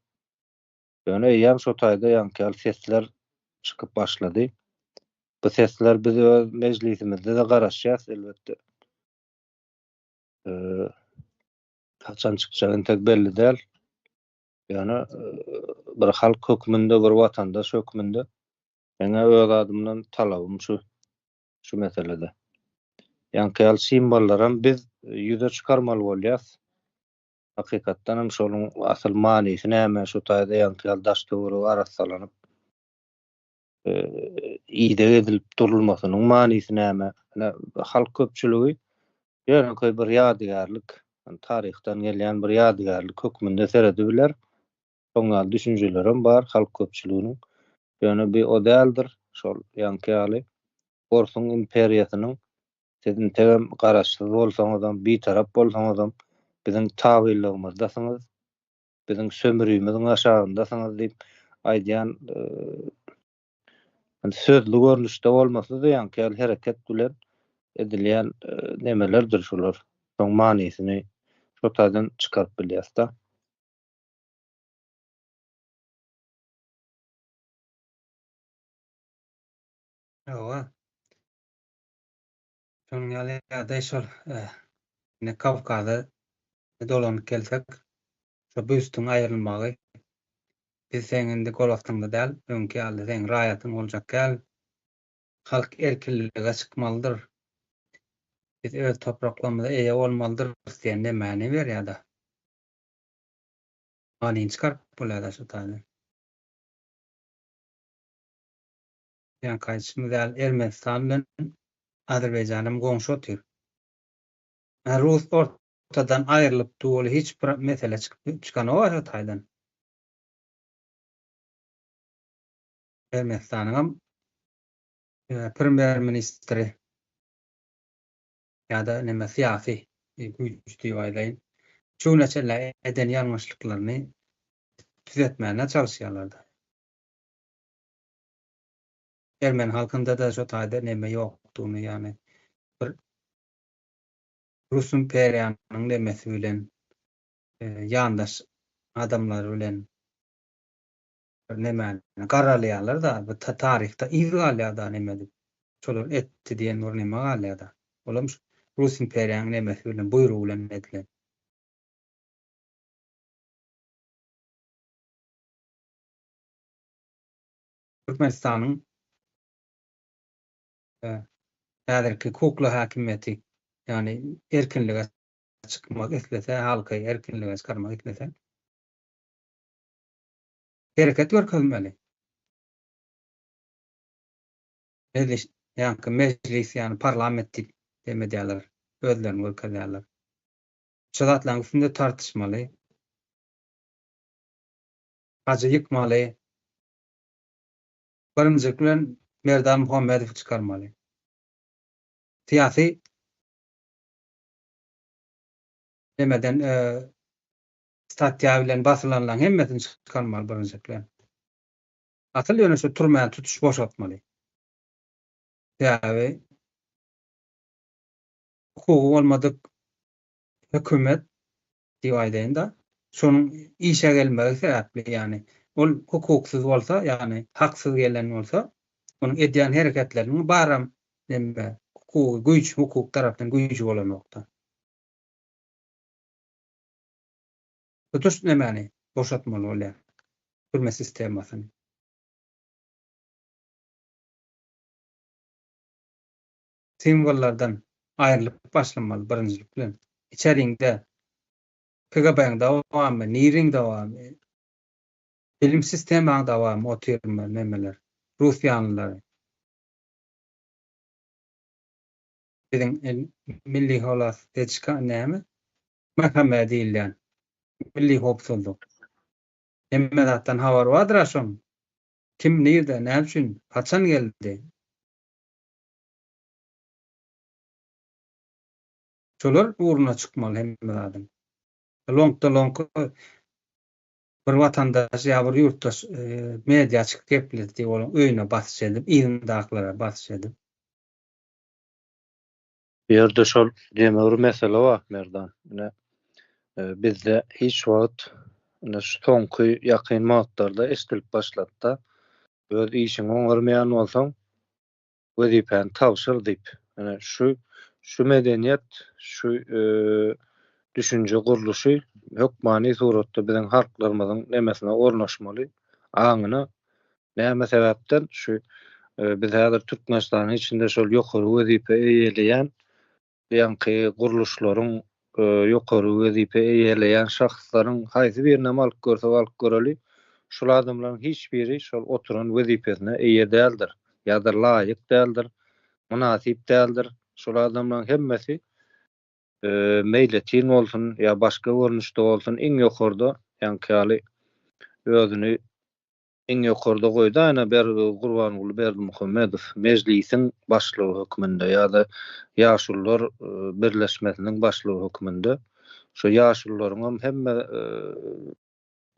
Ýöne ýa şu taýda ýanky sesler çykyp başlady. Bu sesler biz öz mejlisimizde de garaşýas elbetde. Kaçan çykjagyny tek belli däl. Ýani bir halk hökümünde, bir watandaş hökümünde meňe öz adymdan talabym şu meselede. Ýanky simbollaram biz ýüze çykarmaly bolýas. Hakykatdan hem şoluň asyl manysy näme şu taýda ýanky daşdöwri arasalanyp ide edilip durulmasynyň manysy näme? Halk köpçüligi ýöne bir ýadygarlyk, taryhdan gelýän bir ýadygarlyk hökümünde seredi biler. Soňal düşünjelerim bar halk köpçüliginiň. Ýöne bir o däldir. Şol ýanky Orsun imperiýasynyň sizin tegem garaşsyz bolsaňyzam, bir tarap bolsaňyzam, biziň tabirligimizdeňiz, biziň sömürýümiziň aşagyndasyňyz diýip aýdýan sözlü görnüşde bolmasa da ýanky hereket bilen edilýän nemelerdir şolar. Soň manysyny şu taýdan çykaryp bilýäs da. Ýa. Şoňaly ýa-da şol Kawkaza dolanyp gelsek, şu büstüň aýrylmagy Biz seňinde golaftyňda däl, öňki aldy seň raýatyň boljak gel. Halk erkinlige çykmalydyr. Biz öz topraklarymyza eýe bolmalydyr diýen nämäni berýär-de. Anyny çykaryp bolýar şu taýda. Yani kaçımız Ermenistan bilen Azerbaycanym goňşy otyr. Rus ortadan aýrylyp doly hiç bir mesele çykany bar taýdan. Ermenistanyň premier ministri ýa-da näme syýasy güýç diýip aýlaýyn. Şuňaçylar eden ýalňyşlyklaryny düzeltmäne çalışýarlar. Ermeni halkynda da şu taýda näme ýokdugyny ýani bir Rus imperiýanyň nemesi bilen ýandaş adamlar bilen näme garalýarlar da bu taryhda izgalýarda näme şolar etdi diýen bir näme galýarda. Olam Rus imperiýanyň nemesi bilen buýrugy bilen edilen. Türkmenistanyň häzirki kukla hakimiyeti, yani erkinlige çykmak islese, halky erkinlige çykarmak islese, hereket görkezmeli. Meclis, yani parlament deme diýerler, özlerini görkezýärler. Şolatlaryň üstünde tartışmaly, hacı yıkmaly, barymjyk bilen Merdan Muhammedow çykarmaly. Siyasi demeden statya bilen basylanlaryň hemmesini çykarmaly barymjyk bilen. Asyl ýöne şu turmaýan tutuş boşaltmaly. Ýa-da hukuky bolmadyk hökümet diýip aýdaýyn da, şonuň işe gelmegi sebäpli, ýani ol hukuksuz bolsa, ýani haksyz gelen bolsa, onuň edýän hereketleriniň baram näme hukuk tarapdan güýçi bolan nokta. Tutuş nämäni boşaltmaly bolýar. Türme sistemasyny. Simbollardan aýrylyp başlamaly birinjilik bilen. İçeriňde KGB-ň dawamy, NIR-iň dawamy, bilim sistemaň dawamy, otyrma nämeler, Rusiýanlary. Biziň milli holas deçka näme? Mahkeme diýilýän. Milli hopsuzlyk. Emme zatdan habar bardyr aşam. Kim nerede, näme üçin, kaçan geldi? Şolar uğruna çykmaly hemme adam. Long bir watandaş ýa bir ýurtdaş media çykyp gepleşdi bolan öýüne basyş edip, ýygyndaklara basyş edip. Ýerde şol demir mesele bar Merdan. Bizde hiç wagt soňky ýakyn wagtlarda estilip başlatda öz işiňi oňarmaýan bolsaň wezipäni tapşyr diýip. Şu medeniýet, şu düşünje guruluşy hökmany suratda biziň halklarymyzyň nemesine ornaşmaly. Aňyna näme sebäpden şu biz häzir Türkmenistanyň içinde şol ýokary wezipe eýeleýän ýanky guruluşlaryň ýokary wezipe eýeleýän şahslaryň haýsy birine alyp göreli, şol adamlaryň hiç biri şol oturan wezipesine eýe däldir, ýa-da laýyk däldir, munasip däldir. Şol adamlaryň hemmesi meýletin bolsun ýa başga görnüşde bolsun iň ýokarda ýanky özüni iň ýokarda goýdy. Ana ber Gurbanuly Berdimuhammedow meclisiň başlygy hökmünde ýa-da ýaşullar birleşmesiniň başlygy hökmünde şu ýaşullaryň hemme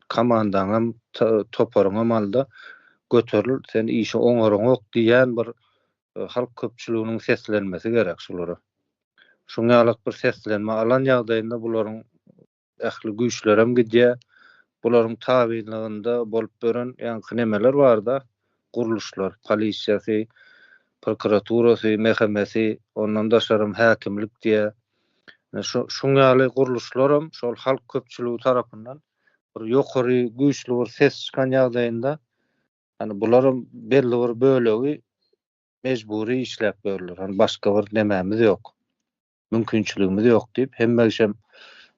komandaňam toparyňam alda göterilip sen işi oňarok diýen bir halk köpçüliginiň seslenmesi gerek şolara. Şoňa alyk bir seslenme alan ýagdaýynda bularyň ähli güýçlerem gidýär. Bularyň tabiýliginde bolup beren ýanky nemeler bar-da, guruluşlar, polisiýasy, prokuraturasy, mehkemesi, ondan daşarym häkimlik diýe. Şoňa alyk guruluşlarym şol halk köpçüligi tarapyndan ýokary güýçli bir ses çykan ýagdaýynda hani bularyň belli bir bölegi mejburi işläp berilir. Hani başga bir nemämiz ýok. Mümkinçiligimiz ýok diýip hemmeşem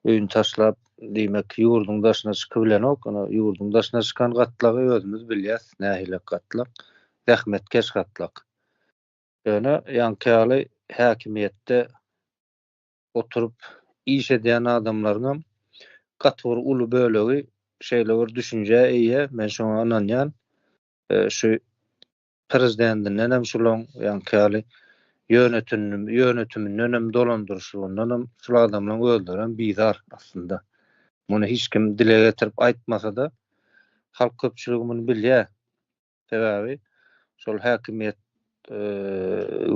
öýün taşlap diýmek ýurdun daşyna çykyp bilenok, ana ýurdun daşyna çykan gatlagy özümiz bilýäs, nähile gatlak, zähmetkeş gatlak. Ýöne ýanky häkimiýetde oturup iş edýän adamlaryň gatyr uly bölegi şeýle bir düşünje eýe, men şoňa inanýan. Şu prezidendinden hem şulaň ýanky ýönetiminden hem dolandyrşygyndan hem şol adamlaryň öldüren bizar aslında. Muny hiç kim dile getirip aýtmasa-da halk köpçüligi muny bilýär. Sebäbi şol häkimiýet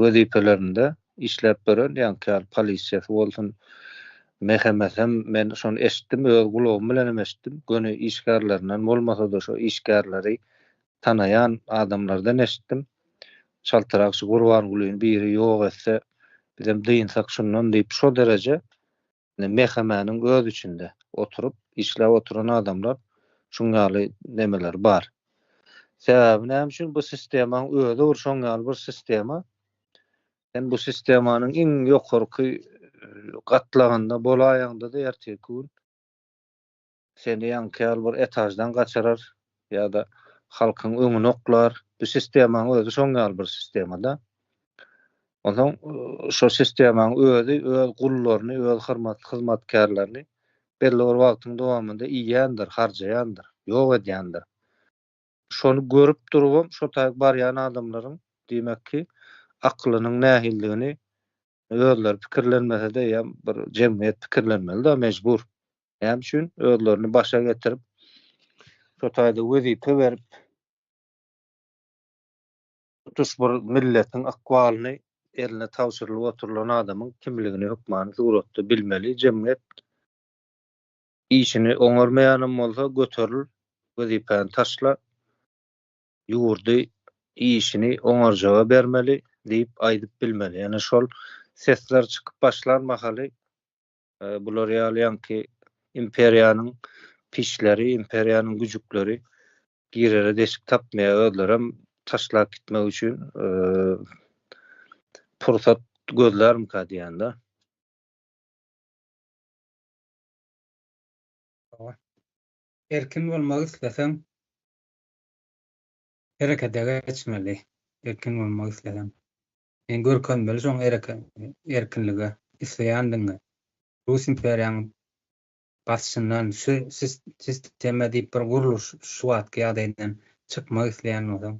wezipelerinde işläp beren ýanky polisiýasy bolsun, mehemesem men şonu eşitdim, öz gulagym bilen eşitdim. Göni işgärlerinden bolmasa-da şo işgärleri tanayan adamlardan eşitdim. Şaltyrakçy Gurbangulyň biri ýok etse bizem dyýynsak şundan diýip şo derece mehemäniň öz içinde oturup işläp oturan adamlar şuňaly nemeler bar. Sebäbi näme üçin bu sistemaň özü bir şoňaly bir sistema. Sen bu sistemanyň iň ýokarky gatlagynda bolaýanda da erteki gün seni ýanky bir etajdan gaçarar ýa-da halkyň öňüne oklar. Bu sistemaň özü şoňaly bir sistemada. Ondan şo sistemaň özü öz gullaryny, öz hyzmatkarlaryny belli bir wagtyň dowamında iýýändir, harjaýandyr, ýok edýändir. Şonu görüp durup şo taýy barýan adamlaryň diýmekki aklynyň nähilligini özleri pikirlenmese de ýa bir jemgyýet pikirlenmeli da mejbur. Näme üçin özlerini başa getirip şo taýda wezipe berip tutuş bir milletiň akwalyny eline tawşyrylyp oturulan adamyň kimligini, hukmany suratda bilmeli. Jemgyýet işini oňarmaýanym bolsa göteril, wezipeni taşla, ýurdy işini oňarjaga bermeli diýip aýdyp bilmeli. Ýani şol sesler çykyp başlanmahaly. Bular ýaly imperiýanyň pişleri, imperiýanyň güjükleri girere deşik tapmaýa özlerem taşlap gitmek üçin pursat gözlermika diýende. Erkin bolmak isleseň herekete geçmeli. Erkin bolmak isleseň. En görkemli şoň erkinlige isleýändiňi. Rus imperiýanyň başçyndan şu sistema diýip bir guruluş şu wagtky ýagdaýyndan çykmak isleýän bolsaň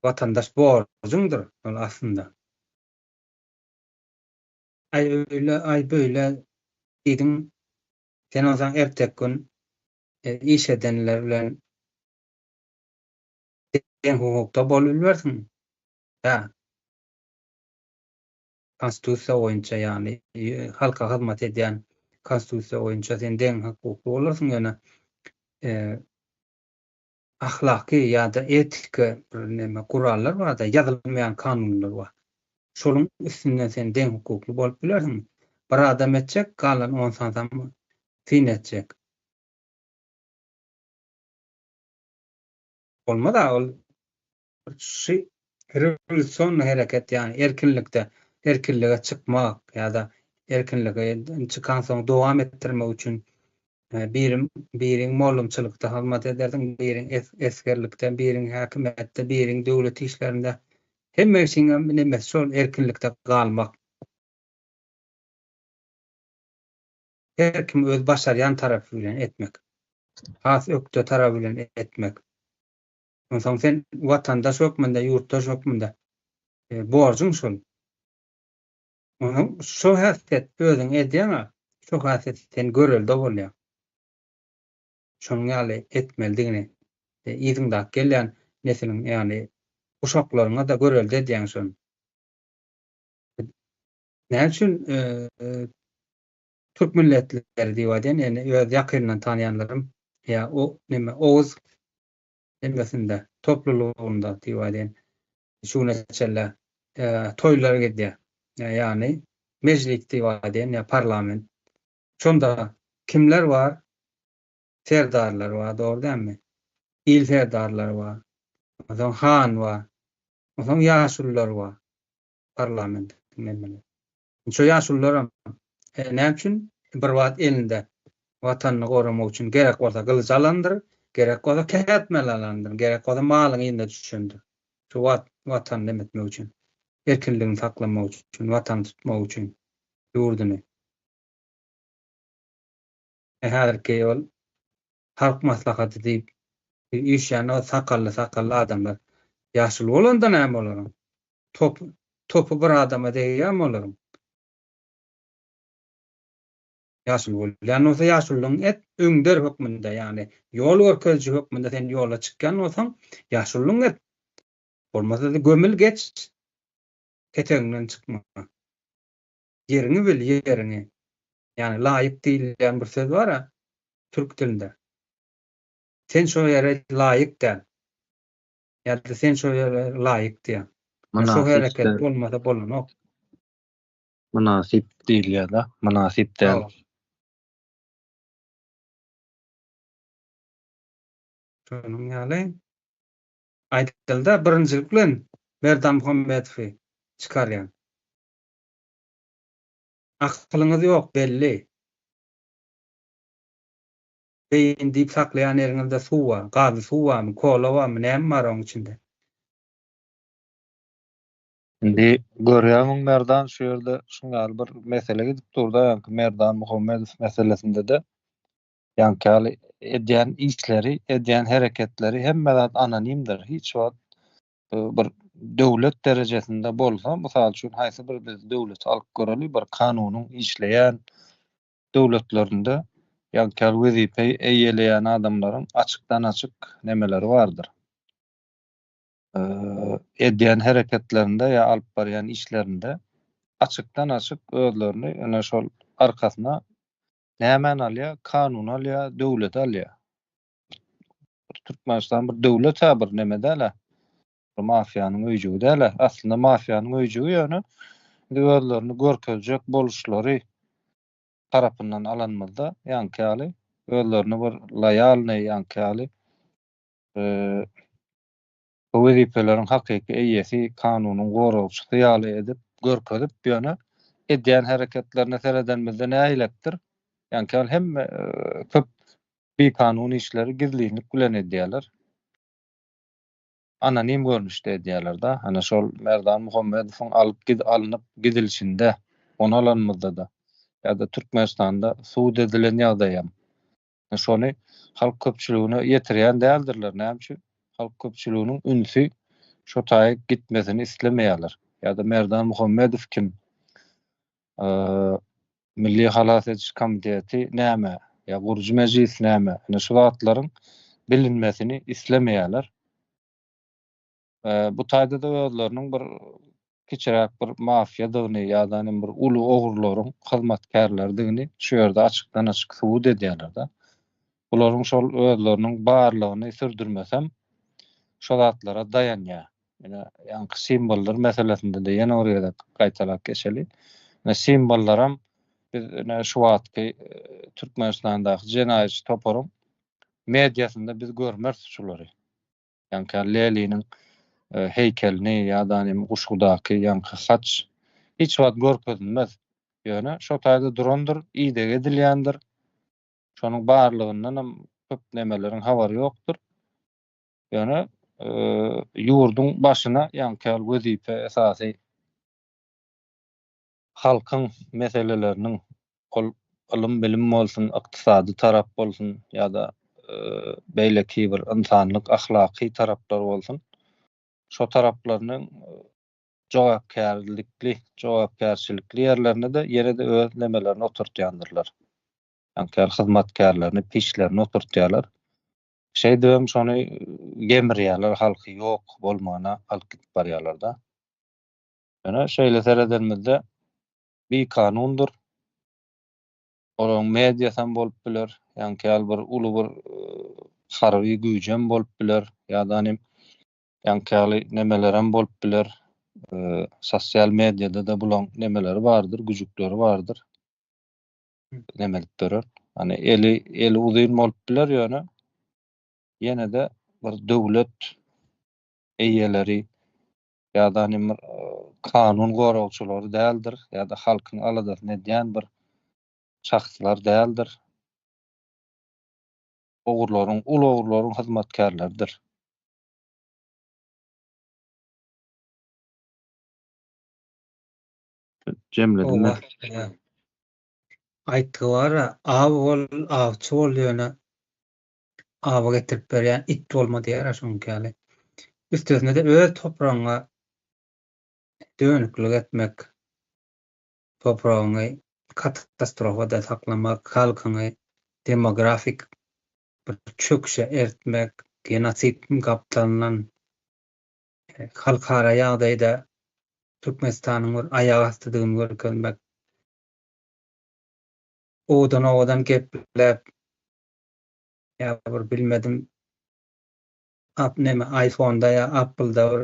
vatandaş borjundur ol aslında. Ay böyle diýdiň sen olsaň ertek gün iş edenler bilen en hukukda bolup bilbersiň. Ha. Konstitusiýa boýunça ýani halka hyzmat edýän konstitusiýa boýunça sen deň hukukly bolarsyň ýöne ahlaky ýa-da etika bir neme kurallar bar da ýazylmaýan kanunlar bar. Şoluň üstünden sen deň hukukly bolup bilersiň. Bir adam etjek, galan 10 adam fin etjek. Olmada ol revolüsion hereket ýani erkinlige çykmak ýa-da erkinlige çykan soň dowam etdirmek üçin biriň molumçylykda hyzmat ederdiň, biriň eskerlikde, biriň häkimetde, biriň döwlet işlerinde hemme işiň neme şol erkinlikde galmak. Her kim öz başarýan tarapy bilen etmek. Has ökde tarapy bilen etmek. Ondan sen vatandaş hökmünde, ýurtdaş hökmünde borjun şol. Onu şo hässet özüň edýäňa, şo hässet sen görelde bolýar. Şonuň ýaly etmelidigini ýygyňda gelýän nesiliň ýani uşaklaryňa da görelde edýäň şol. Näme üçin Türk milletleri diýip edýän, ýani öz ýakyndan tanýanlarym ýa o neme Oğuz nemesinde toplulugunda diýip edýän şu neçeler toýlara gidýär. Ýani mejlis diýip edýän ýa parlament. Şonda kimler var? serdarlar var, doğru değil mi? İl serdarlar var. O zaman han var. O zaman yaşullar var. Parlament memeli. Şu yaşullar ne için? Bir wagt elinde watanny goramak üçin gerek bolsa gylyç alandyr, gerek bolsa kätmel alandyr, gerek bolsa malyny ýerine düşendir. Şu watan demetmek üçin, erkinligini saklamak üçin, watan tutmak üçin ýurduny. Häzirki ýol halk maslahaty diýip işýän o sakally adamlar ýaşul bolanda näme bolar? Topu bir adama diýýän bolar. Ýaşul bol. Ýani olsa ýaşullyň öňder hökmünde, ýani ýol görkezji hökmünde sen ýola çykýan bolsaň, ýaşullyň bolmasa da gömül geç, keteginden çykma. Yerini bil, yerini. Ýani laýyk diýilýän bir söz bar-a türk dilinde. Sen şo ýere laýyk däl. Ýa-da sen şo ýere laýyk diýen. Şo hereket bolmasa bolanok. Münasip diýilýär da, münasip däl. Şonun ýaly aýtyldy birinjilik bilen Merdan Muhammedowy çykarýan. Aklyňyz ýok belli. Beýin diýip saklaýan ýeriňizde suw bar, gazy suw barmy, kola barmy, näme bar onuň içinde? Indi görýämiň Merdan şu ýerde şuňal bir mesele gidip durda, ýa-ni Merdan Muhammedow meselesinde de ýa-ni edýän işleri, edýän hereketleri hemmeden anonimdir. Hiç wagt bir döwlet derejesinde bolsa, mysal üçin haýsy bir biz döwlet alyp göreli bir kanunyň işleýän döwletlerinde ýa-ni wezipe eýeleýän adamlaryň açykdan açyk nemeleri bardyr. Edýän hereketlerinde ýa alyp barýan işlerinde açykdan açyk özlerini ene şol arkasyna nämen alýar, kanun alýar, döwlet alýar. Türkmenistan bir döwlet bir neme däl, bir mafiýanyň öýjügi däl. Aslynda mafiýanyň öýjügi ýöne özlerini görkezjek boluşlary tarapyndan alanmazda, ýa-ni özlerini bir loýalny, ýa-ni bu wezipeleriň hakyky eýesi, kanunyň goragçysy ýaly edip, görkezip ýöne edýän hereketlerine seredenmizde näýlekdir? Ýa-ni hem köp bir kanun işleri gizlilik bilen edýärler. Anonim görnüşde edýärler da. Ana şol Merdan Muhammedowyň alınıp gidilişinde, onu alanmazda da ýa-da Türkmenistanda suud edilen ýagdaýam. Şonu halk köpçüligine ýetirýän däldirler. Näme üçin? Halk köpçüliginiň ünsü şo taýy gitmesini islemeýärler. Ýa-da Merdan Muhammedow kim? Milli Halas Ediş Komiteti näme? Ya gurucu meclis näme? Ene şu zatlaryň bilinmesini islemeýärler. Bu taýda da özleriniň bir kiçirek bir mafiýadygyny ýa-da bir ulu ogurlaryň hyzmatkarlardygyny şu ýerde açykdan açyk suwd edýärler da. Olaryň şol özleriniň barlygyny sürdürmesem şol zatlara dayanýar. Ýani simbollar meselesinde de ýene oraya gaýtalak geçeli. Simbollaram biz şu wagtky Türkmenistandaky jenaýatçy toparyň mediasynda biz görmez şolary. Ýani Leliniň heykelini ýa-da Guşgudaky ýa-ni haç hiç wagt görkezilmez. Ýöne şo taýda durandyr, ide edilýändir. Şonuň barlygyndan köp nemeleriň habary ýokdur. Ýöne ýurduň başyna ýani wezipe esasy halkyň meseleleriniň ilm bilim bolsun, ykdysady tarap bolsun ýa-da beýleki bir insanlyk, ahlaky taraplar bolsun. Şo taraplarynyň jogapkärçilikli ýerlerine de ýere-de öz nemelerini oturtýandyrlar. Ýani hyzmatkarlaryny, pişlerini oturtýarlar. Diýem şonu gemirýärler, halky ýok bolmana alyp gidip barýarlar da. Ýöne şeýle seredenmizde bir kanundur. Olaryň mediasan bolup biler, ýani bir uly bir harby güýjem bolup biler, ýa-da ýani nemelerem bolup biler. Sosial mediada da bulan nemeleri bardyr, güjükleri bardyr. Nemelik dörer. Hani eli uzun bolup biler ýöne. Ýene de bir döwlet eýeleri ýa-da hani kanun goragçylary däldir ýa-da halkyň aladasyny edýän bir şahslar däldir. Ul ogurlaryň hyzmatkarlarydyr. Jemledimi? Owa aýtdy bara awçy bol ýöne awa getirip berýän it bolmady ýa şoňkaly. Üstesine de öz topragyna dönüklik etmek, topragyny katastrofada saklamak, halkyny demografik bir çöküşe ertmek, genosit gapdalanan halkara ýagdaýda Türkmenistanyň bir aýag astydygyny görkezmek. Odan geplep ýa bir bilmedim iPhone'da ýa Apple'da bir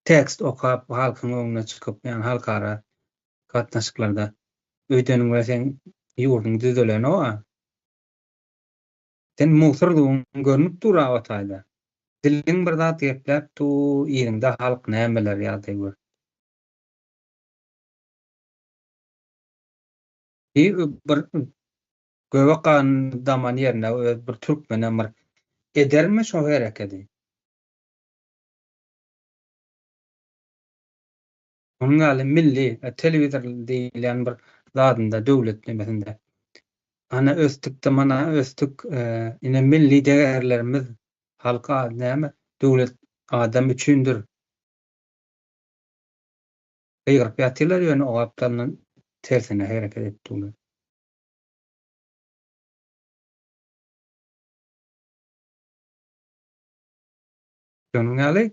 tekst okap halkyň öňüne çykyp ýani halkara gatnaşyklarda öýdeniň sen ýurdun düzeleni o. Sen musurdyň görnüp durar otayda. Diliň bir zat geplep tu ýerinde halk nämeler ýaly gör. Bir göwekan daman ýerine bir türkmen emir edermi şo hereketi? Onun ýaly milli telewizor diýilen bir zadynda döwlet nemesinde. Ana östük ine milli değerlerimiz halka näme döwlet adam üçündür. Eýer ýatylar ýöne o aptalyn tersine hereket etdiler. Şonuň ýaly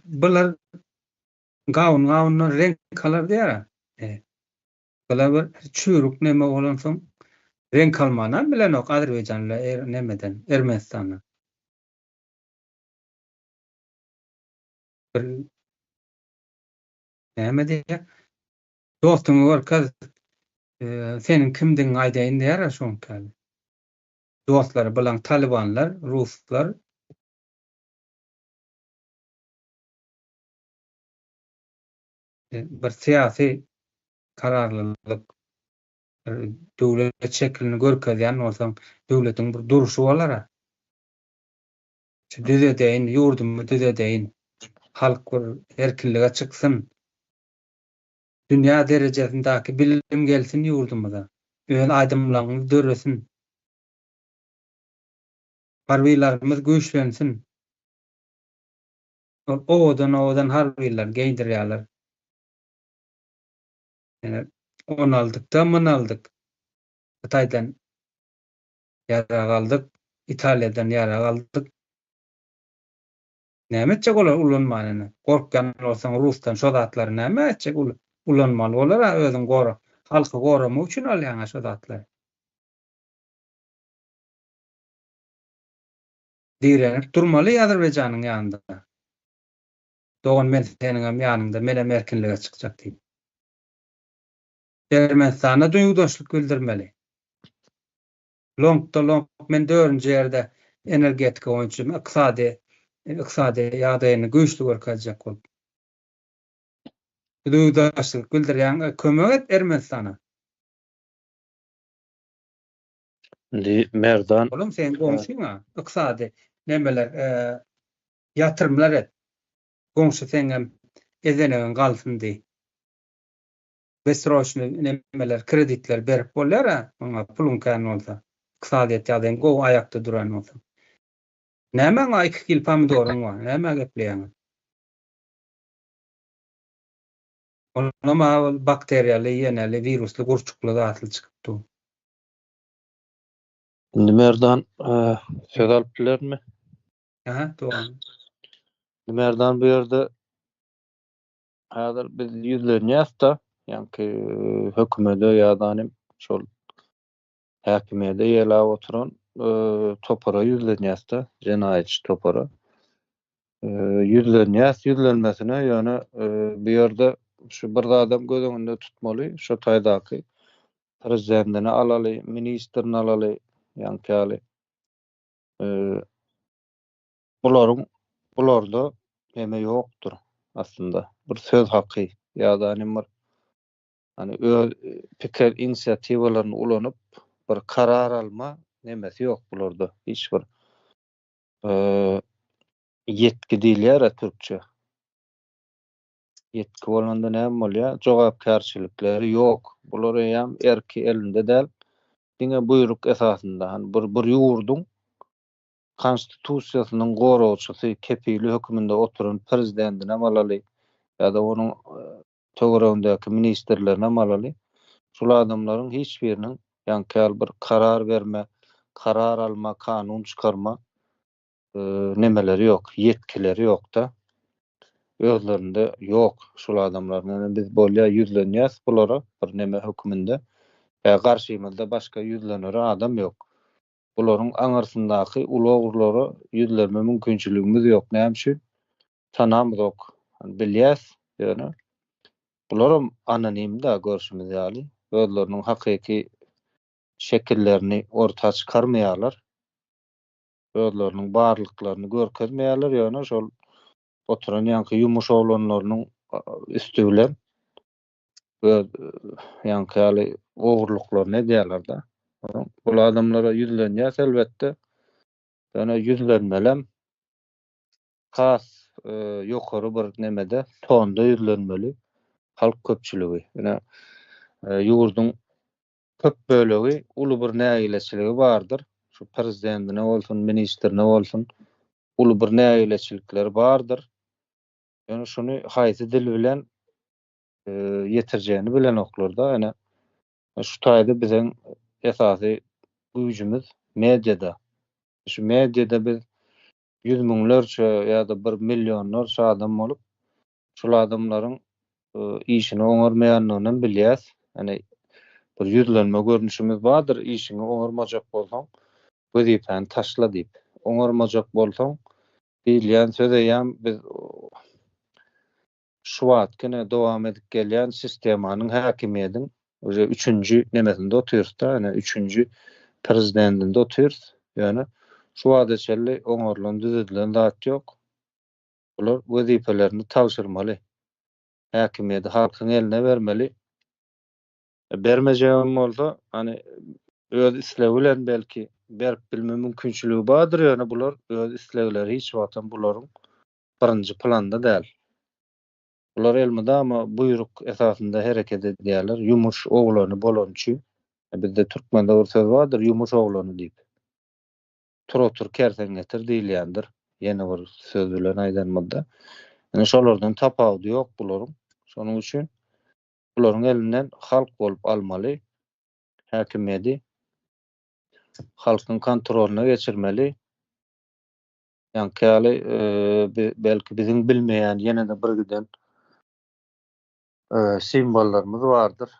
bular gawun renk kalar diýär. Bular bir çürük neme bolan soň renk almanan bilen ok Azerbaýjanla nemeden Ermenistanla. Bir näme diýär? Dostuňy görkez senin kimdiň aýdaýyn diýär şoňkaly. Dostlar bilen Talibanlar, Ruslar bir siyasi kararlılık döwlet şeklini görkezýän bolsaň döwletiň bir duruşy bolar. Düzedeýin, ýurdumy düzedeýin. Halk bir erkinlige çyksyn. Dünýä derejesindäki bilim gelsin ýurdumyza. Öz aýdymlaryny döresin. Harbiýlarymyz güýçlensin. Odan harbiýlar geýdirýärler. Yani on aldık da mın aldık. Hatay'dan yara aldık. İtalya'dan yara aldık. Näme etjek olar ulanmanyny? Korkgan bolsaň Rusdan şo zatlar näme etjek ulanmaly olar özüň gora. Halky goramak üçin alýan şo zatlar. Direnip durmaly Azerbaýjanyň ýanynda. Dogan men seniň ýanynda mene erkinlige çykjak diýip. Ermenistana duýgudaşlyk bildirmeli. Long men 4-nji ýerde energetika oňçy iqtisady ýagdaýyny güýçli görkezjek bolup. Duýgudaşlyk bildirýän kömek et Ermenistana. Merdan Oğlum sen komşuňa iqtisady nemeler ýatyrymlar et. Komşu seňem ezenegen galsyn diýip. Besroşny nemeler kreditler berip bolar, oňa pulun kan bolsa. Iqtisadiýat ýagdaýyny go aýakda duran bolsa. Näme 2 kil pomidoryň bar? Näme gepleýän? Onama bakteriýaly ýene virusly gurçukly zatly çykypdy. Merdan söz alyp bilermi? Aha, doğru. Merdan bu ýerde hazır biz ýüzlenýäs-de, ýani hökümete ýa-da şol häkimede ýelap oturan topara ýüzlenýäs-de, jenaýatçy topara. Ýüzlenmesine ýöne bu ýerde şu bir adam gözüňinde tutmaly, şu taýdaky prezidentini alaly, ministrini alaly, ýa-ni bularda neme ýokdur aslında. Bir söz haky ýa-da bir hani öz pikir inisiativalaryny ulanyp bir karar alma nemesi ýok bularda. Hiç bir yetki diýilýär türkçe. Yetki bolanda näme bolýar? Jogapkärçilikleri ýok. Bular hem erki elinde däl. Diňe buyruk esasında hani bir ýurdun konstitusiýasynyň gorowçysy, kepili höküminde oturan prezidentine malaly ýa-da onuň töweregindäki ministrlerine malaly. Şol adamlaryň hiç biriniň ýa-ni bir karar berme, karar alma, kanun çykarma nemeleri ýok, yetkileri ýok-da. Özlerinde ýok şol adamlaryň. Biz bolýa ýüzlenýäs bulara bir neme höküminde. Garşymyzda başga ýüzlenýär adam ýok. Bularyň aňarsyndaky ulagurlary ýüzlenme mümkinçiligimiz ýok. Näme üçin? Tanamyzok. Bilýäs, ýöne. Bular anonim-da görüşimiz ýaly. Özleriniň hakyky şekillerini ortağa çykarmaýarlar. Özleriniň barlyklaryny görkezmeýärler, ýöne şol oturan ýanky ýumuş oglanlarynyň üstübilen öz ýanky ogurlyklaryny edýärler-de. Bu adamlara ýüzlenýär elbetde. Ýöne ýüzlenmelem has ýokary bir nemede tonda ýüzlenmeli halk köpçüligi. Ýöne ýurdun köp bölegi uly bir nägileçiligi bardyr. Şu prezidentine bolsun, ministrine bolsun uly bir nägileçilikleri bardyr. Ýöne şunu haýsy dil bilen ýetirjäni bilen oklarda. Ýöne şu taýda biziň esasy güýjümiz mediada. Şu mediada biz 100 miňlerçe ýa-da 1 millionlarça adam bolup şol adamlaryň işini oňarmaýanlygyny bilýäs. Hani bir ýüzlenme görnüşimiz bardyr. İşini oňarmajak bolsaň wezipäni taşla diýip. Oňarmajak bolsaň diýilýän sözeýän biz şu wagtkyna dowam edip gelýän sistemanyň häkimiýetiň öje 3-nji nemesinde oturýar-da, ýani 3-nji prezidentinde oturýar. Ýani şu wagta çelli oňarlan düzedilen zat ýok. Bular wezipelerini tapşyrmaly. Häkimiýeti halkyň eline bermeli. Bermejegem bolsa, hani öz islegi bilen belki berip bilme mümkinçiligi bardyr, ýani bular öz islegleri hiç wagtdan bularyň birinji planda däl. Bular elmede ama buyruk esasında hereket edýärler. Yumuş oglany bolançy. Bizde türkmende bir söz bardyr, yumuş oglany diýip. Tur kersen getir diýilýändir. Ýene bir söz bilen aýdanmada. Ýani şolardan tapawdy ýok bularyň. Şonuň üçin bularyň elinden halk bolup almaly. Häkimiýeti halkyň kontrolyna geçirmeli. Ýani belki bizim bilmeýän ýene-de bir giden simbollarymız bardyr.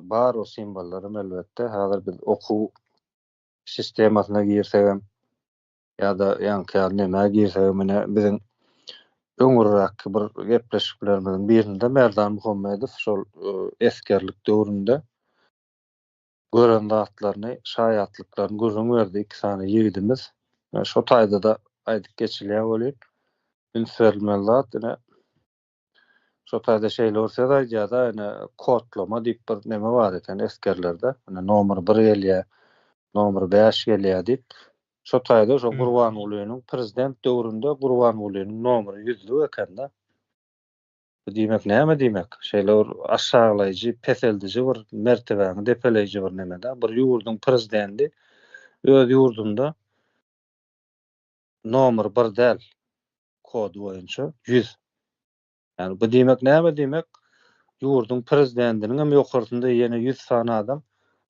Bar o simbollarym elbetde. Hazır biz okuw sistemasyna girsegem ýa-da ýanky näme girsegem bizim öňürrak bir gepleşiklerimiziň birinde Merdan Muhammedow şol eskerlik döwründe gören zatlaryny, şaýatlyklaryny gözüň berdi. 2 sany ýigidimiz. Şo taýda da aýdyp geçilýär bolýar. Ünsürmeli zat ene şo taýda şeýle bolsa da ýa-da ene kodlama diýip bir neme bar eken eskerlerde. Ene nomer 1 gelýär, nomer 5 gelýär diýip. Şo taýda şo Gurban Ulynyň prezident döwründe Gurban Ulynyň nomeri 100 eken-de. Bu diýmek näme diýmek? Şeýle bir aşaglaýjy, peseldiji bir mertebäni depeleýji bir neme-de. Bir ýurdun prezidenti öz ýurdunda nomer 1 däl kod boýunça 100. Yani bu diýmek näme diýmek? Ýurdun prezidentiniň hem ýokarysynda ýene 100 sany adam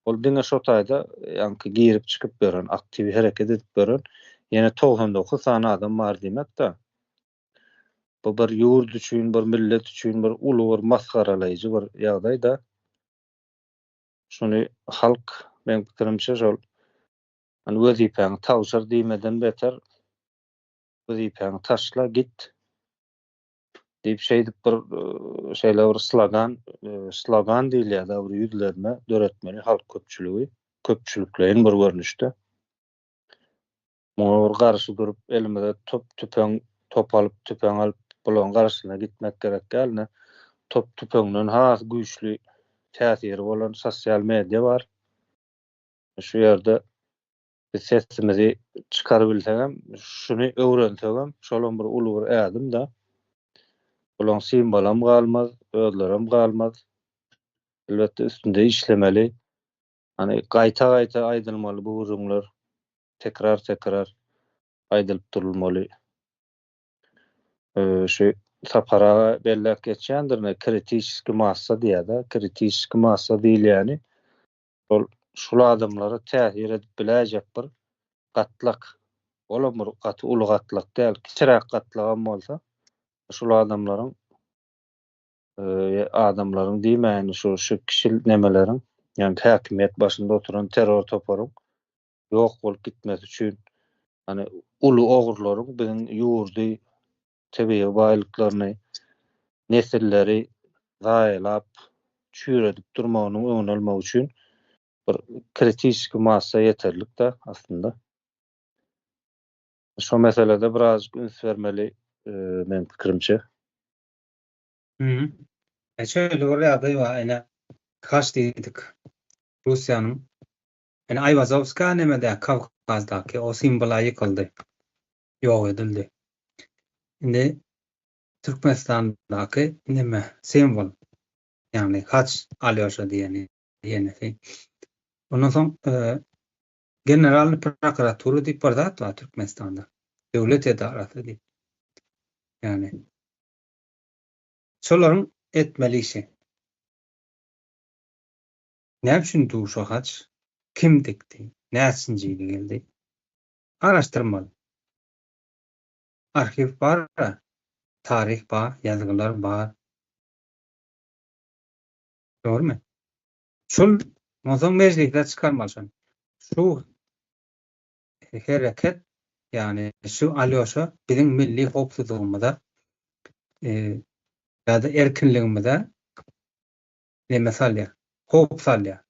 ol diňe şo taýda ýanky girip çykyp beren, aktiw hereket edip beren ýene 99 sany adam bar diýmek-de. Bu bir ýurt üçin, bir millet üçin bir uly bir masgaralaýjy bir ýagdaý-da. Şunu halk men pikirimçe şol hani wezipäňi tawşyr diýmeden beter wezipäňi taşla git diýip şeydip bir şeyler bir slogan diýilýär da bir ýüzlerine döretmeli halk köpçülüklerin bir görnüşde. Muňa bir garşy durup elimde top alyp bulan garşyna gitmek gerek gelne. Top tüpeňden has güýçli täsiri bolan sosial media bar. Şu ýerde biz sesimizi çıkarıp bilsem, şunu öwrensem, şolun bir uly bir ädim da. Bulan simbolam galmaz, özlerim galmaz. Elbette üstünde işlemeli. Hani gaýta aýdylmaly bu urumlar. Tekrar aýdylyp durulmaly. Şu sapara bellek geçýändir ne kritiski massa diýär-de, kritiski massa diýil ýani. Şol adamlara täsir edip biläjek bir gatlyk. Olam bir uly gatlyk däl, kiçiräk gatlygam bolsa, şol adamlaryň diýmäni şu kişil nemelerin, ýani häkimet başynda oturan terror toparyň ýok bolup gitmesi üçin, hani uly ogurlaryň biziň ýurdy, tebiği baýlyklaryny, nesilleri gaýlap çüýredip durmagynyň öňüni almak üçin bir kritiski massa yeterlik de aslında. Şu meselede biraz üns vermeli men pikirimçe. Şöyle orada ýa kaç diýdik. Russiýanyň Ayvazovska nemede Kavkazdaky o simbola ýykyldy. Ýok edildi. Indi Türkmenistandaky neme simbol, yani haç Alyoşa diýeni. Ondan soň General Prokuratura diýip bir zat bar Türkmenistanda. Döwlet edarasy diýip. Yani şolaryň etmeli işi. Ne üçin duşa haç? Kim dikdi? Näçinjili geldi? Araşdyrmaly. Arhiv bar, tarih bar, ýazgylar bar. Doğrumy? Şol mozoň meclisde çykarmalysan. Şu hereket, yani şu Alyoşa biziň milli howpsuzlygymyza ýa-da erkinligimize neme salýar? Howp salýar.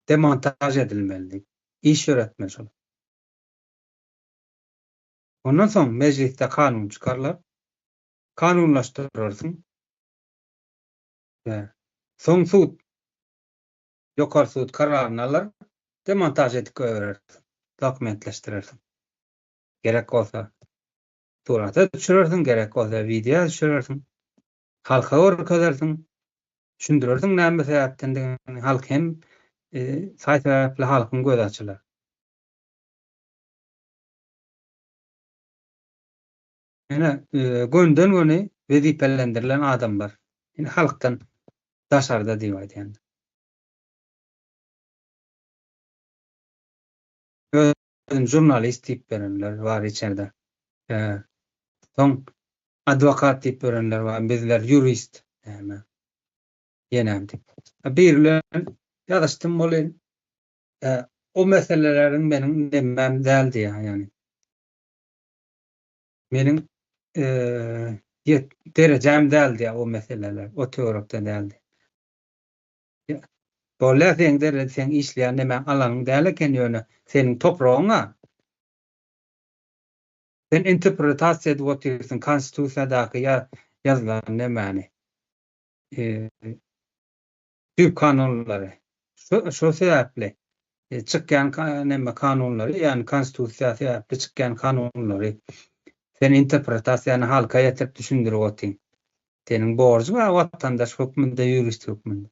Demontaj edilmeli. İş öğretmeli. Ondan soň meclisde kanun çıkarlar. Kanunlaşdyryrsın. Soň sud, ýokary sud kararyny alar, demontaj edip goýarysın. Dokumentleşdirirsin. Gerek bolsa surata düşürersin, gerek bolsa video düşürersin. Halka görkezersin. Düşündirirsin näme sebäpden halk hem saýtla halkyň göz açylar. Ene gönden göni wezipelendirilen adamlar. Ene halktan daşarda diýip aýdýan. Jurnalist diýip berenler var içeride. Soň advokat diýip berenler var. Bizler jurist. Ýene diýip. Birilen ýalaşdym bolan o meselelerin benim demem däldi yani. Menin derejem däldi o meseleler, o teorikde däldi. Bolla sen işleýän neme alanyň däl eken ýöne seniň topragyňa. Sen interpretasiýa edip oturýarsyň konstitusiýadaky ýazylan nemeni. Türk kanunlary. Şu sebäpli çykýan neme kanunlary, ýani konstitusiýa sebäpli çykýan kanunlary sen interpretasiýany halka ýetirip düşündirip otyň. Seniň borjun we watandaş hökmünde, jurist hökmünde.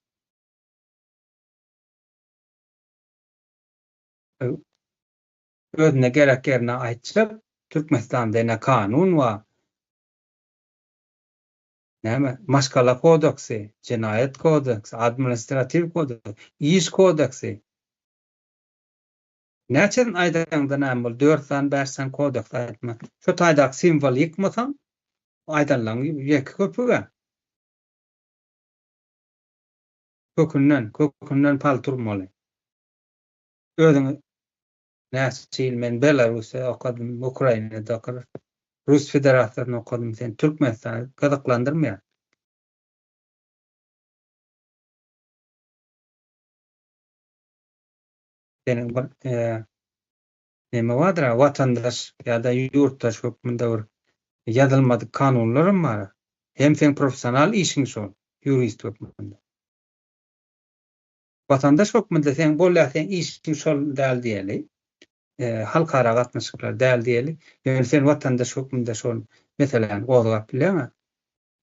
Özüne gerek yerine aýtjak, Türkmenistanda ene kanun we näme Maşgala kodeksi, Cinayet kodeksi, Administrativ kodeksi, İş kodeksi. Näçen aýdanda näme bol? 4 san, 5 san kodeks aýtma. Şu taýdak simbol ýykmasan, aýdanlaň ýeki köpüge. Kökünden palturmaly. Özüňi näçe ýyl men Belarusda okadym, Ukrainada okadym, Rus Federasyonu okudum sen Türkmenistan'ı gıdıklandırmaya. Senin neme vardır ha, vatandaş ya da yurttaş hükmünde bir yazılmadık kanunlarım var. Hem sen profesyonel işin şol, jurist hükmünde. Vatandaş hükmünde sen bolýa işin şol däl diýeli. Halkara gatnaşyklar däl diýeli. Yani sen vatandaş hükmünde şol meselen gozgap bilemä.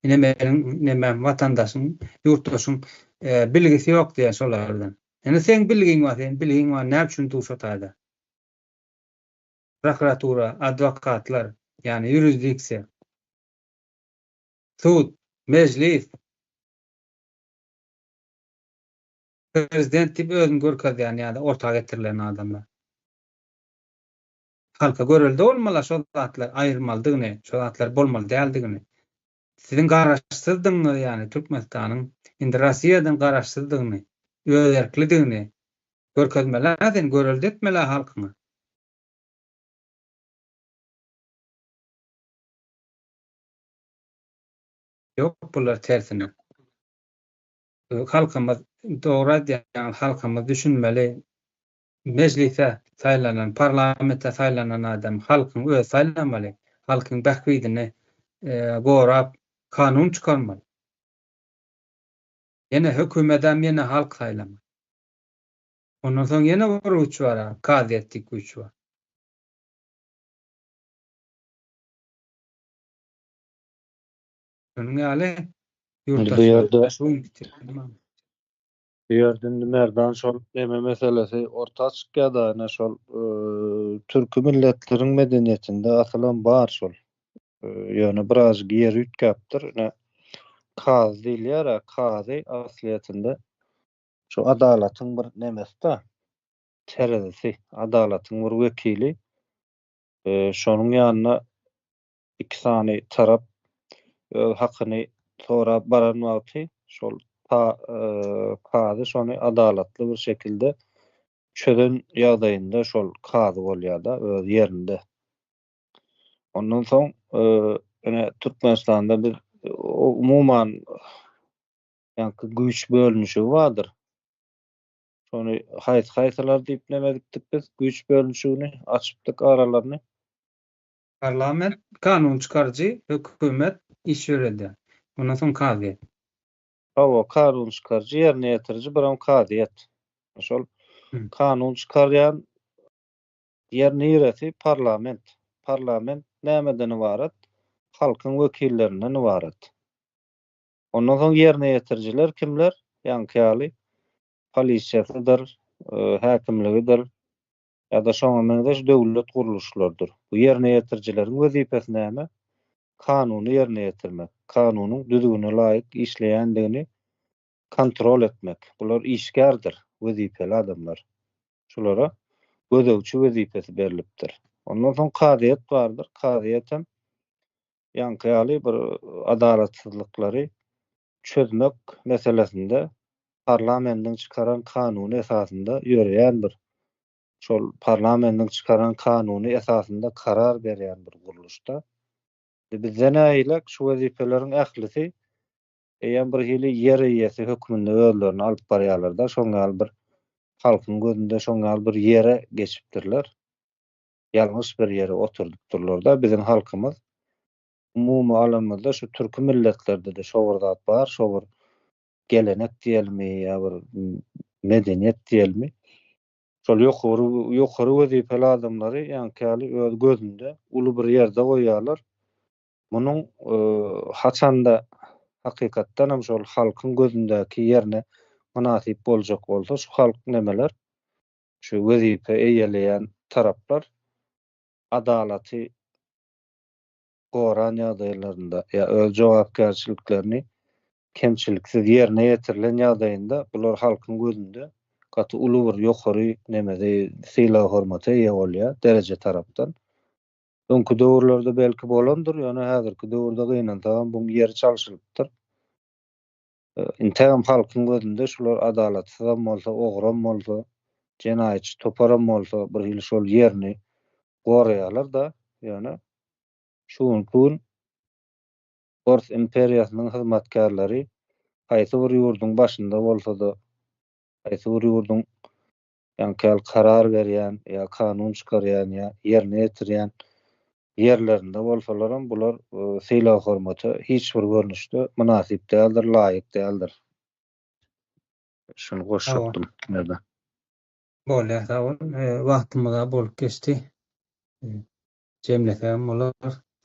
Neme vatandaşyň, yurttaşyň bilgisi ýok diýen şolardan. Yani sen bilgiň bar, näme üçin duşataýda? Prokuratura, adwokatlar, yani yurisdiksiýa, sud, meclis, prezident gibi özüni görkezýän ýa-da ortak getirilen adamlar. Halka görelde bolmaly şol zatlar aýyrmaldygyny, şol zatlar bolmaly däldigini. Sizin garaşsyzdygyny, yani Türkmenistanyň indi Rossiýadan garaşsyzdygyny, öýerklidigini görkezmeläden görelde etmeli halkyňa. Yok bular tersine. Halkymyz dogry diýen halkymyz düşünmeli. Meclise saylanan, parlamente saylanan adam halkyň öýe saylanmaly. Halkyň bähbidini gorap kanun çykarmaly. Ýene hökümetem ýene halk saylamaly. Ondan soň ýene bir güç bar, kaziýetlik güç bar. Şonuň ýaly Bu ýerde ýurtdaşlar Ýerdin merdan şol neme meselesi orta çykýa-da şol türkü milletleriň medeniýetinde asylan bar şol. Ýöne biraz giýer ütkäpdir. Kazy diýilýär, kazy asliýetinde şu adalatyň bir nemesi-de, terezi, adalatyň bir wekili. Şonuň ýanyna iki sany tarap hakyny sorap baran wagty şol kazy şonu adalatly bir şekilde çözen ýagdaýynda şol kazy bolýar-da öz ýerinde. Ondan soň Türkmenistanda bir umuman ýa-da güýç bölünüşi bardyr. Şonu haýsy-haýsylar diýip nemedikdik biz güýç bölünüşini açypdyk aralaryny. parlament kanun çykarjy, hökümet iş ýöredi. Ondan soň kazy. Hawa kanun çykarjy ýerine ýetirji biram kazyýet. Şol kanun çykarýan ýerine ýereti parlament. Parlament nämeden ibaret? Halkyň wekillerinden ibaret. Ondan soň ýerine ýetirjiler kimler? Ýanky polisiýasydyr, häkimligidir ýa-da şoňa meňzeş döwlet guruluşlarydyr. Bu ýerine ýetirjileriň wezipesi näme? Kanuny ýerine ýetirmek, kanunyň düzgüne laýyk işleýändigini kontrol etmek. Bular işgärdir, wezipeli adamlar. Şulara gözegçi wezipesi berilipdir. Ondan soň kazyýet bardyr. Kazyýet hem ýanky bir adalatsızlyklary çözmek meselesinde parlamentiň çykaran kanuny esasında ýöreýändir. Şol parlamentiň çykaran kanuny esasında karar berýän bir guruluşda. Bizden aýlak şu wezipeleriň ählisi ýa bir hili ýer ýesi hökmünde özlerini alyp barýarlar da şoňa bir halkyň gözünde şoňa bir ýere geçipdirler. Ýalňyş bir ýere oturdukdurlar da bizim halkymyz umumy alamda şu türkü milletlerde de şo zat bar, şo gelenek diýelmi ýa bir medeniýet diýelmi? Şol ýokary wezipeli adamlary ýanky öz gözünde uly bir ýerde goýýarlar. Munyň haçanda hakykatdan hem şol halkyň gözündäki ýerine münasip boljak bolsa şu halk nemeler? Şu wezipe eýeleýän taraplar adalaty goran ýagdaýlarynda ýa öz jogapkärçiliklerini kemçiliksiz ýerine ýetirilen ýagdaýynda bular halkyň gözünde gaty uly bir ýokary nemede syla hormata eýe bolýar derece tarapdan. Öňkü döwürlerde belki bolandyr, ýöne häzirki döwürde gynansaň bu ýer çalşylypdyr. Intäm halkyň gözünde şular adalatsız bolsa, ogran bolsa, jenaýatçy toparan bolsa bir hili şol ýerini goraýarlar da, ýöne Şunkun Rus imperiýasynyň hyzmatkarlary haýsy bir ýurdun başynda bolsa-da, haýsy bir ýurdun ýa-ni karar berýän, ýa kanun çykarýan, ýa ýerine ýetirýän yerlerinde bolsalaram bular syla hormaty hiç bir görnüşde münasip däldir, laýyk däldir. Şunu goşupdym nerede? Bolýar sag bol. Wagtymyz da bolup geçdi. Jemlesem bolar,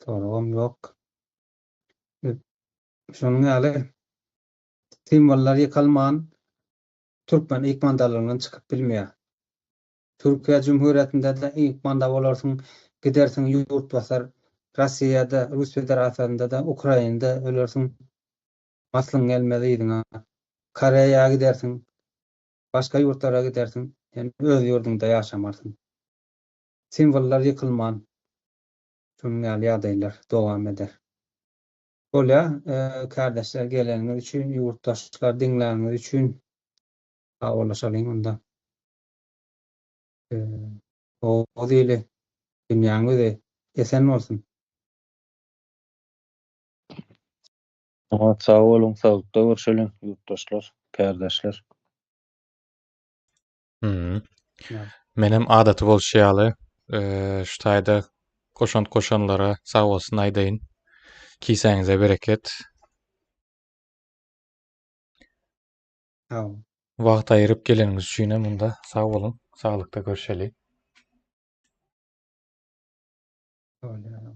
soragam ýok. Şonuň ýaly simbollar ýykalman Türkmen ikmandalaryndan çykyp bilmeýär. Türkiýe Cumhuriyetinde de ikmanda bolarsyň, gidersiň ýurt basar, Rossiýada, Rus Federasiýasynda da, Ukrainada ölersiň, maslyň gelmedi ýygyna. Koreýa gidersiň, başga ýurtlara gidersiň, ýani öz ýurdunda ýaşamarsyň. Simbollar ýykylman. Şonuň ýaly ýagdaýlar dowam eder. Bolýa, kardeşler geleniňiz üçin, ýurtdaşlar diňläniňiz üçin sag bolaşalyň onda. O diýeli dünýäňiz esen bolsun. Sağ olun, sağlıkta görüşelim yurttaşlar, kardeşler. Menem adaty bolşýaly, şu taýda koşanlara sag bolsun aýdaýyn. Kiýseňize bereket. Sag ol. Wagt aýryp geleniňiz üçin hem munda sag bolun, saglykda görüşeli. Bolýar.